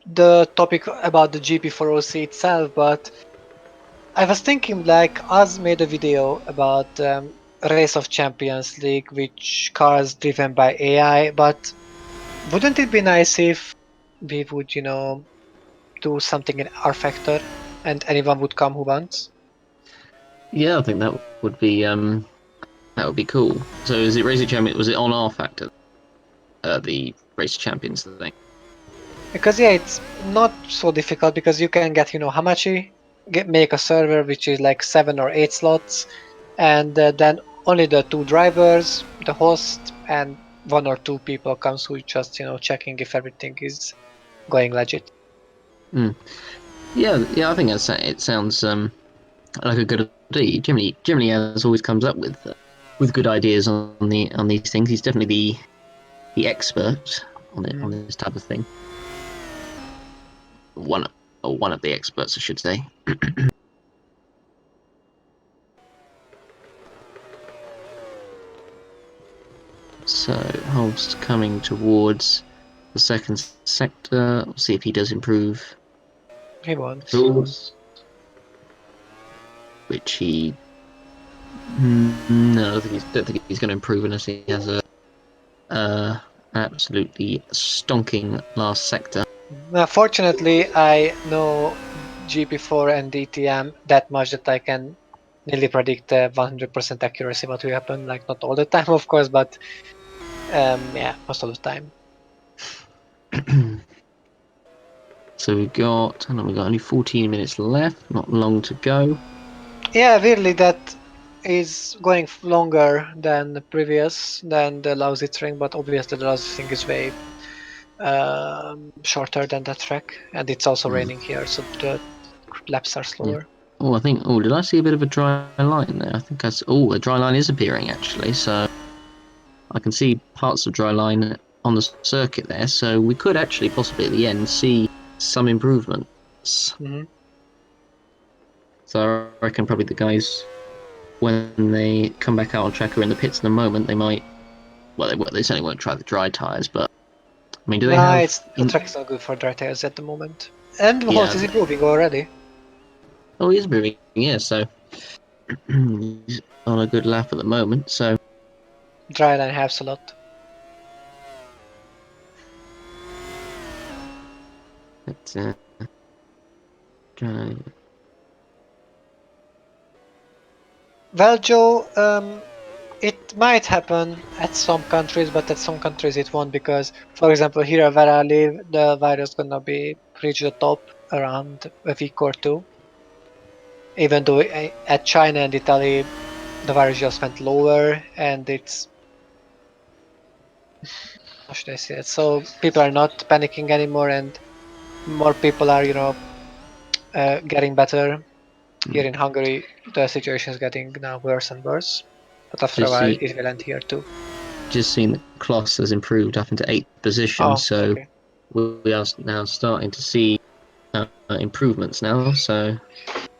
the topic about the GP4OC itself, but I was thinking like Oz made a video about Race of Champions League, which cars driven by AI, but wouldn't it be nice if we would, do something in R Factor and anyone would come who wants? Yeah, I think that would be cool. So is it Race of Champions? Was it on R Factor? The Race of Champions thing. Because yeah, it's not so difficult because you can get, Hamachi, make a server which is like 7 or 8 slots, and then only the two drivers, the host, and 1 or 2 people comes who just, checking if everything is going legit. Mm. Yeah, I think it sounds like a good idea. Germany as always comes up with good ideas on these things. He's definitely the expert on Mm. this type of thing. One one of the experts, I should say. So Holst coming towards the second sector. We'll see if he does improve He wants. tools, which he no, don't think he's going to improve unless he has a absolutely stonking last sector. Now, fortunately, I know GP4 and DTM that much that I can nearly predict 100% accuracy what will happen. Like not all the time, of course, but yeah, most of the time. So we've got only 14 minutes left, not long to go. Yeah, weirdly, that is going longer than the previous, than the lousy track, but obviously the lousy thing is way shorter than that track, and it's also Mm, raining here, so the laps are yeah. slower. Oh, did I see a bit of a dry line there? I think oh, a dry line is appearing actually. So I can see parts of dry line on the circuit there. So we could actually possibly at the end see some improvements. Hmm. So I reckon probably the guys when they come back out on track or in the pits in a moment, they might. Well, they certainly won't try the dry tires, but I mean, do they No, have it's the in? track is not good for dry tires at the moment. And Holt Yeah. is improving already. Oh, he is moving. Yeah. So he's on a good lap at the moment. So Dry line helps a lot. it's uh, Well, Joe, it might happen at some countries, but at some countries it won't because, for example, here where I live, the virus gonna be reach the top around a week or two. Even though at China and Italy, the virus just went lower, and it's how should I say it? So people are not panicking anymore, and more people are, getting better. Here in Hungary, the situation is getting now worse and worse, but after a just while, see it will end here too. just seen that Kloss has improved up into 8th position. Oh, So okay. we are now starting to see improvements now. So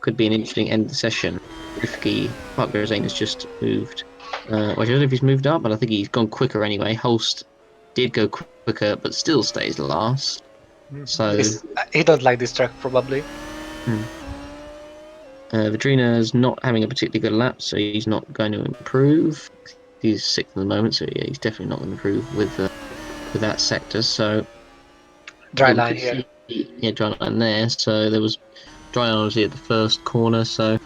could be an interesting end of the session if the Park Rosane has just moved. Well, I don't know if he's moved up, but I think he's gone quicker anyway. Holst did go quicker quicker, but still stays last. So he don't like this track probably. Vidrina's not having a particularly good lap, so he's not going to improve. He's sixth at the moment, so yeah, he's definitely not going to improve with that sector. So Dry line here. Dry line there. So there was dry line obviously at the first corner. So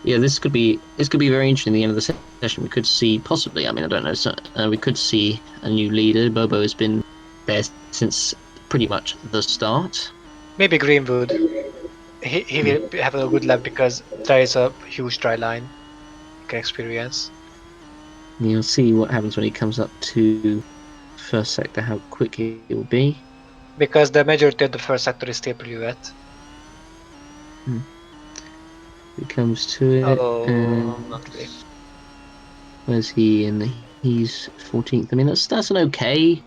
yeah, this could be very interesting. At the end of the session, we could see possibly. I mean, I don't know. So, we could see a new leader. Bobo has been there since pretty much the start. Maybe Greenwood. He will have a good lap because there is a huge dry line. You can experience. You'll see what happens when he comes up to first sector, how quick he will be. Because the majority of the first sector is still pretty wet. He comes to it. Not really. Where's he in? He's 14th. I mean, that's an okay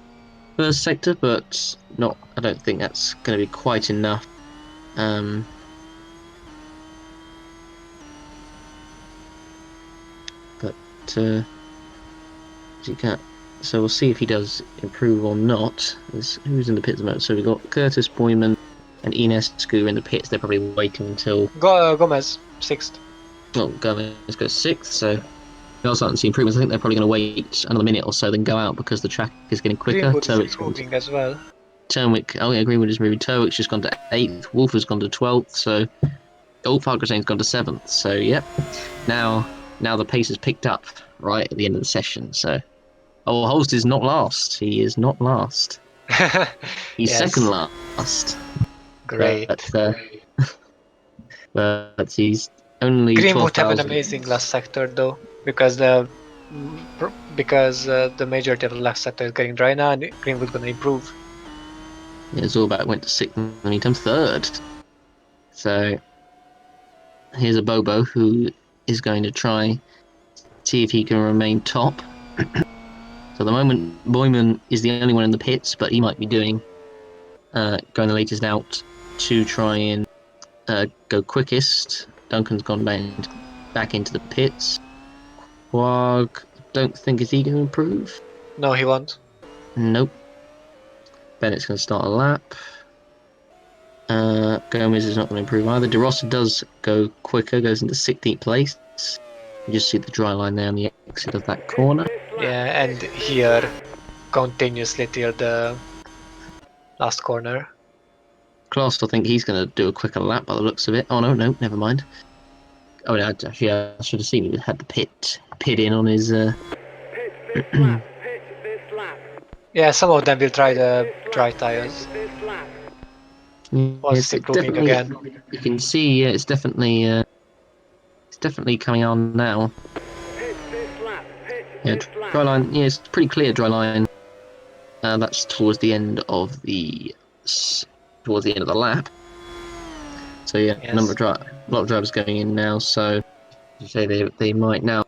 first sector, but not. I don't think that's going to be quite enough. But he can't. So we'll see if he does improve or not. Who's in the pits at the moment? So we've got Curtis Boyman and Inescu in the pits. They're probably waiting until Gomez 6th. Oh, Gomez goes 6th. So we are starting to see improvements. I think they're probably going to wait another minute or so, then go out because the track is getting quicker. Greenwood is improving as well. Turnwick, oh yeah, Greenwood is moving. Turwick's just gone to 8th. Wolf has gone to 12th. So Farquhar's gone to 7th. So yep, now the pace has picked up right at the end of the session. So Holst is not last. He is not last. He's second last. Great. But he's only Greenwood have an 12,000. amazing last sector though, because the majority of the last sector is getting dry now, and Greenwood gonna improve. Yeah, Zorback went to 6th and then he comes 3rd. So here's a Bobo who is going to try see if he can remain top. So at the moment, Boyman is the only one in the pits, but he might be doing going the latest out to try and go quickest. Duncan's gone back into the pits. Quag, don't think is he going to improve? No, he won't. Nope. Bennett's going to start a lap. Gomez is not going to improve either. De Rossa does go quicker, goes into 16th place. You just see the dry line there on the exit of that corner. Yeah, and here continuously till the last corner. Klaus, I think he's going to do a quicker lap by the looks of it. Oh no, never mind. Oh, no, actually, I should have seen he had the pit in on his. Yeah, some of them will try the dry tires. It's improving again. You can see it's definitely coming on now. Yeah, dry line. Yeah, it's pretty clear dry line. That's towards the end of the lap. So yeah, yes. A lot of drivers going in now. So you say they might now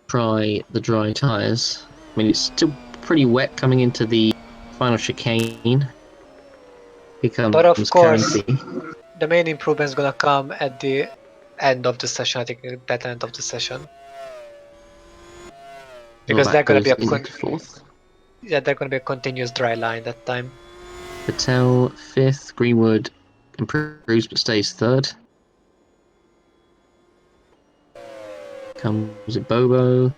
try the dry tires. I mean, it's still pretty wet coming into the final chicane. But of course, the main improvement is gonna come at the end of the session. I think at the end of the session, because they're gonna be a fourth. Yeah, they're gonna be a continuous dry line that time. Patel 5th, Greenwood improves but stays 3rd. Comes a Bobo.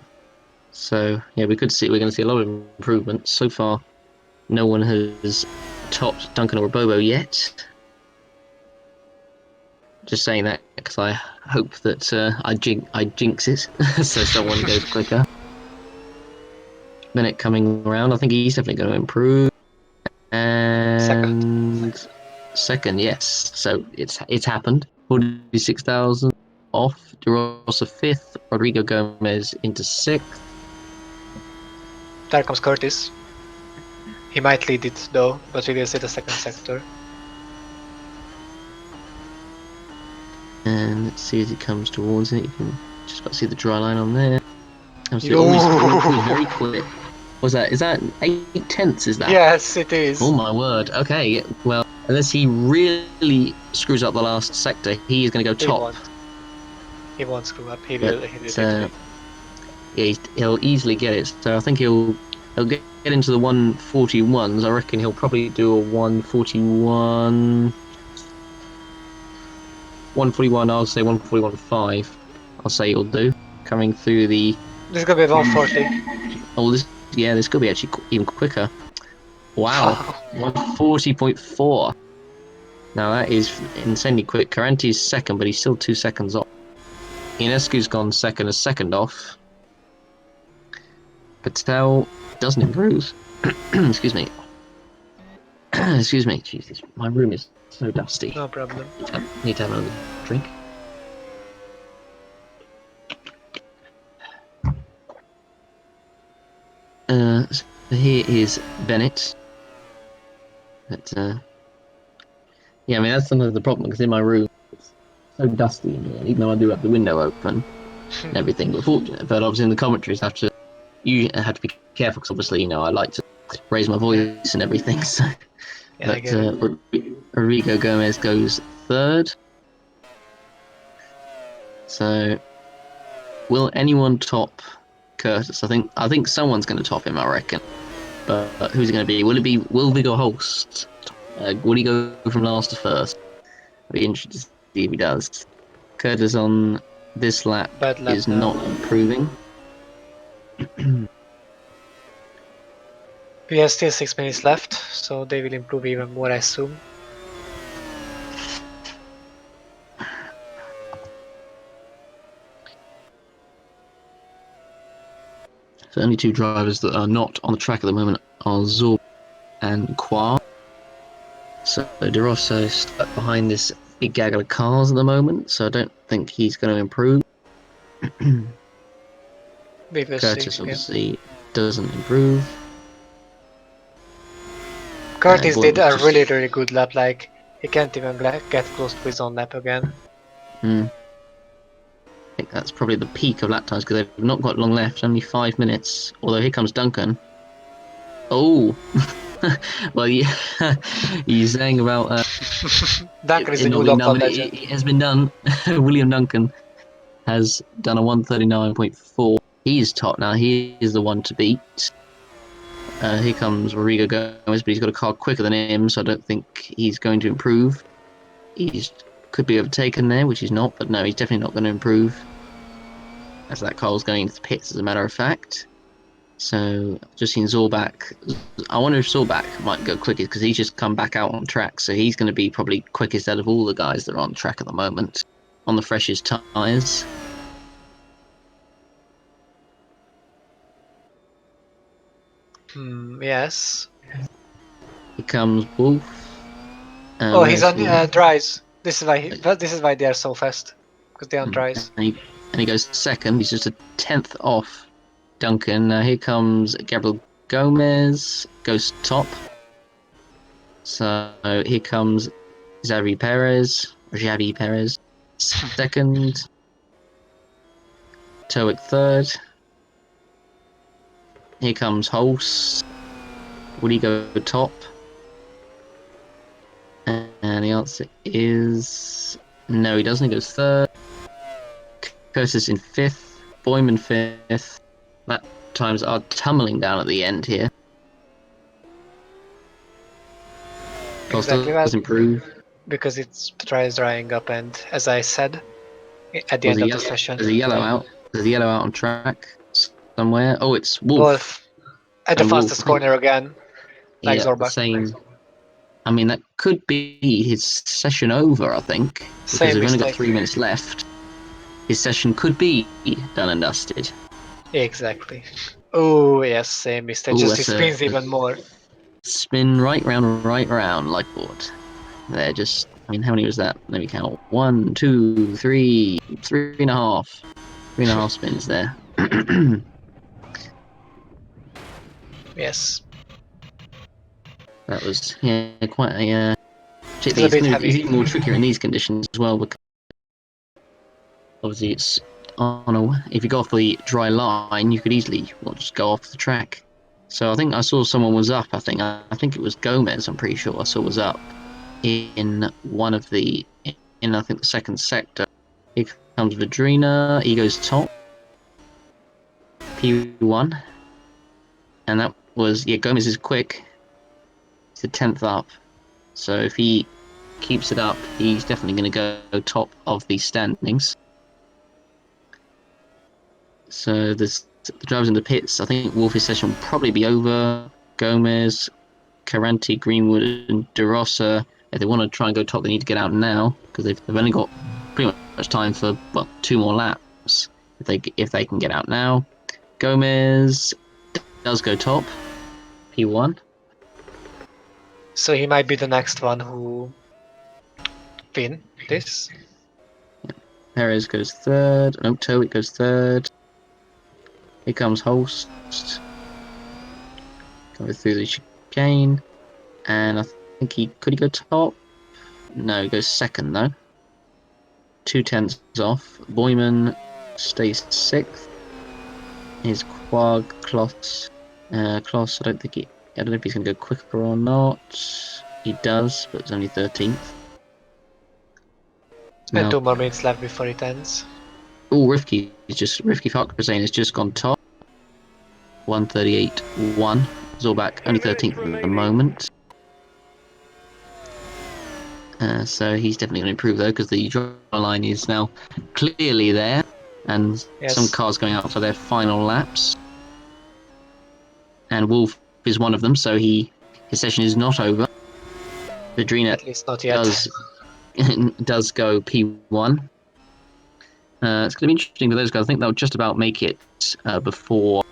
So yeah, we're going to see a lot of improvements. So far, no one has topped Duncan or Bobo yet. Just saying that because I hope that I jinx it, so someone goes quicker. Bennett coming around, I think he's definitely going to improve. And second, yes. So it's happened. 46,000 off. De Rossa 5th. Rodrigo Gomez into 6th. There comes Curtis. He might lead it though, but we will see the second sector. And let's see as he comes towards it. You can just about see the dry line on there. He's very quick. What's that? Is that 8/10? Is that? Yes, it is. Oh my word. Okay. Well, unless he really screws up the last sector, he is going to go top. He won't screw up. He will. Yeah, he'll easily get it. So I think he'll He'll get into the 141s. I reckon he'll probably do a 141. 141, I'll say 141.5. I'll say he'll do. Coming through the. This is gonna be 140. Oh, this could be actually even quicker. Wow. Wow. 140.4. Now that is insanely quick. Caranti's second, but he's still 2 seconds off. Ionescu's gone second, a second off. Patel doesn't improve. Excuse me. Excuse me. Jesus, my room is so dusty. No problem. Need to have another drink. So here is Bennett. But, yeah, I mean, that's sometimes the problem, because in my room, it's so dusty in here, even though I do have the window open and everything. But obviously in the commentaries, I have to be careful, because obviously, you know, I like to raise my voice and everything. So, Yeah, I but get it. Rodrigo Gomez goes third. So, will anyone top Curtis? I think someone's going to top him, I reckon. But who's it going to be? Will Viggo Holst? Will he go from last to first? I'll be interested to see if he does. Curtis on this lap Bad lap is now. not improving. We have still 6 minutes left, so they will improve even more, I assume. So only 2 drivers that are not on the track at the moment are Zorb and Qua. So De Rosso stuck behind this big gaggle of cars at the moment, so I don't think he's going to improve. We will Curtis see. obviously doesn't improve. Curtis Boy did was a just. really good lap, like he can't even get close to his own lap again. I think that's probably the peak of lap times, because they've not got long left, only 5 minutes. Although here comes Duncan. Oh, well, yeah, you're saying about Duncan is the it new not being done, local but legend. it has been done. William Duncan has done a 139.4. He's top now. He is the one to beat. Here comes Rodrigo Gomez, but he's got a car quicker than him, so I don't think he's going to improve. He's could be overtaken there, which he's not, but no, he's definitely not going to improve. As that car's going into the pits, as a matter of fact. So just seen Zorbach. I wonder if Zorbach might go quickest, because he's just come back out on track, so he's going to be probably quickest out of all the guys that are on track at the moment, on the freshest tyres. Yes. Here comes Wolf. Oh, he's Where's on Wolf? dries. This is why they are so fast, because they're on And dries. he goes second. He's just a 10th off Duncan. Here comes Gabriel Gomez. Goes top. So here comes Xavi Perez. Second. Towick third. Here comes Holst. Would he go top? And the answer is no, he doesn't. He goes third. Curtis in fifth. Boyman fifth. Lap times are tumbling down at the end here. Cost Exactly, well, does improve. because it's drying up, and as I said at the Was end a of the yellow? session, There's a yellow out. There's a yellow out on track somewhere. Oh, it's Wolf Wolf at the and Wolf. I fastest think. corner again, like Yeah, the Zorbach. same. I mean, that could be his session over. I think, because Same we've only got mistake. 3 minutes left. His session could be done and dusted. Exactly. Oh yes, same mistake. Oh, Just it that's a spins even more. spin right round, like board. There, just. I mean, how many was that? Let me count. 1, 2, 3, 3.5. 3.5 spins there. Yes, That was quite a. it's a Particularly, bit it's heavy. even more trickier in these conditions as well, because obviously it's on a. If you go off the dry line, you could easily just go off the track. So I think I saw someone was up. I think it was Gomez. I'm pretty sure I saw was up in one of the in I think the second sector. Here comes Vidrina. He goes top. P1, and that was, yeah, Gomez is quick. He's the 10th up. So if he keeps it up, he's definitely going to go top of the standings. So the drivers in the pits, I think Wolf's session will probably be over. Gomez, Caranti, Greenwood, and De Rosa, if they want to try and go top, they need to get out now because they've only got pretty much time for 2 more laps. If they can get out now, Gomez does go top, P1. So he might be the next one who win this. Perez goes third. No, Towick goes third. Here comes Holst. Go through the chicane. And I think could he go top? No, he goes second though. 2/10 off. Boyman stays 6th. Here's Quag, Kloss. Kloss, I don't know if he's gonna go quicker or not. He does, but it's only 13th. And 2 more minutes left before it ends. Oh, Rivki Farkazane has just gone top. 138.1. Zorbak only 13th at the moment. So he's definitely going to improve though, because the draw line is now clearly there, and some cars going out for their final laps. And Wolf is one of them, so his session is not over. Vidrina at least not yet. does go P1. It's going to be interesting for those guys. I think they'll just about make it before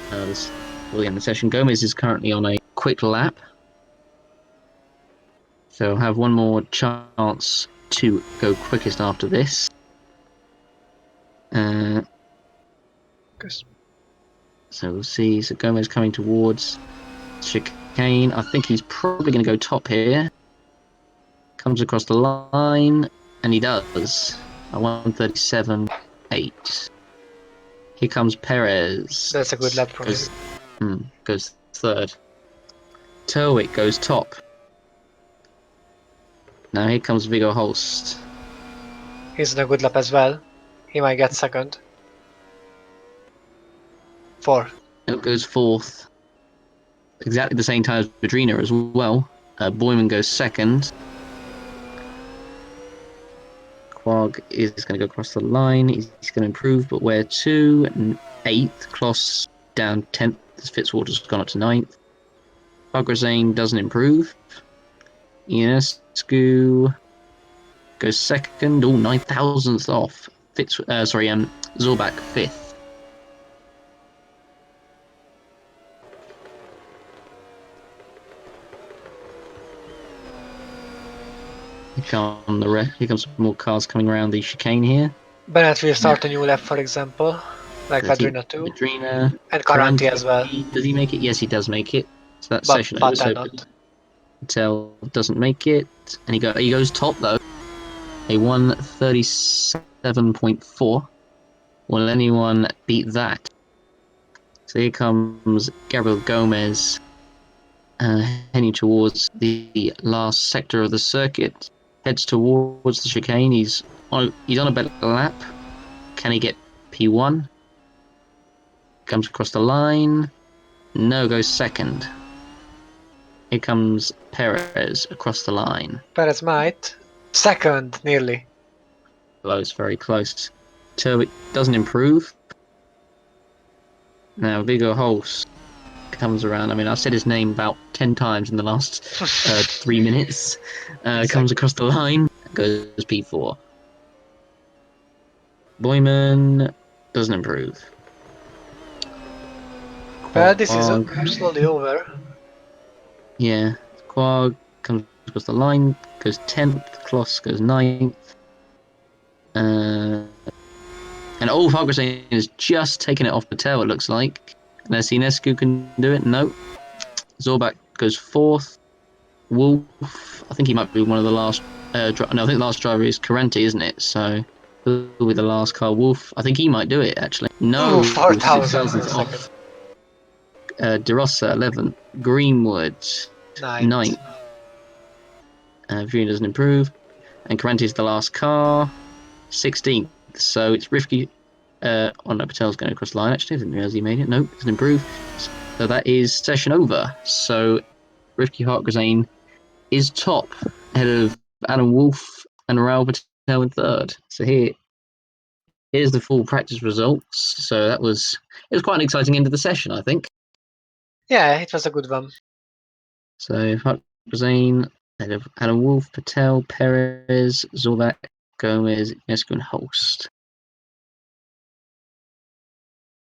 the end of the session. Gomez is currently on a quick lap, so have one more chance to go quickest after this. So we'll see. So Gomez coming towards chicane. I think he's probably going to go top here. Comes across the line, and he does. 137.8. Here comes Perez. That's a good lap from him. Goes third. Terwick goes top. Now here comes Viggo Holst. He's in a good lap as well. He might get second. 4. It goes 4th. Exactly the same time as Vidrina as well. Boyman goes second. Quag is going to go across the line. He's going to improve, but where to? 8th. Kloss down 10th. Fitzwater's gone up to 9th. Farkazane doesn't improve. Ionescu goes second. 9,000th off. Zorbak 5th. Here comes some more cars coming around the chicane here. Bennett will start a new lap, for example, like Vidrina too. Vidrina and Caranti as well. Does he make it? Yes, he does make it. So that session over. So Patel doesn't make it, and he goes top though. A 137.4. Will anyone beat that? So here comes Gabriel Gomez, heading towards the last sector of the circuit. Heads towards the chicane. He's on a better lap. Can he get P1? Comes across the line. No, goes second. Here comes Perez across the line. Perez might. Second, nearly. Close, very close. Turwick doesn't improve. Now Viggo Holst comes around. I mean, I've said his name about 10 times in the last 3 minutes. Comes across the line, goes P4. Boyman doesn't improve. This is slowly over. Yeah, Quag comes across the line, goes 10th. Kloss goes 9th. And Farkazane has just taken it off the tail, it looks like. Unless Ionescu can do it. No. Zorbak goes 4th. Wolf, I think he might be one of the last. I think the last driver is Caranti, isn't it? So, who will be the last car? Wolf, I think he might do it actually. No, 4,000 off. De Rosa 11th. Greenwood 9th. Viewing doesn't improve. And Caranti is the last car. 16th. So it's Rivki. No, Patel's going across the line actually. I didn't realise he made it. Nope, doesn't improve. So that is session over. So Rifki Hartgrazane is top, ahead of Adam Wolf and Raoul Patel in third. So here's the full practice results. So it was quite an exciting end of the session, I think. Yeah, it was a good one. So Hartgrazane, ahead of Adam Wolf, Patel, Perez, Zorvac, Gomez, Ionescu, and Holst.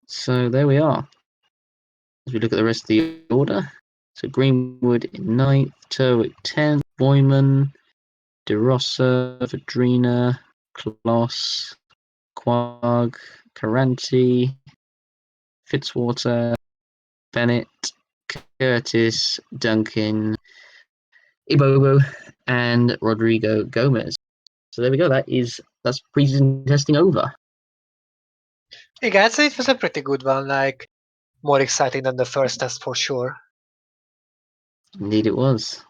So there we are. As we look at the rest of the order, so Greenwood in 9th, Turwick 10th, Boyman, De Rossa, Vadrina, Kloss, Quag, Caranti, Fitzwater, Bennett, Curtis, Duncan, Ibobo, and Rodrigo Gomez. So there we go. That's pre-season testing over. Yeah, guys, it was a pretty good one. Like more exciting than the first test for sure. Indeed, it was.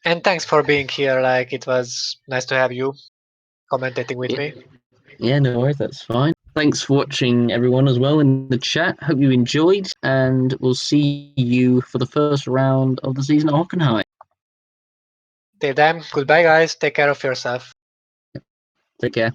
And thanks for being here. Like it was nice to have you commentating with Yeah, me. yeah, no worries. That's fine. Thanks for watching, everyone, as well in the chat. Hope you enjoyed, and we'll see you for the first round of the season at Hockenheim. Till then, goodbye, guys. Take care of yourself. Take care.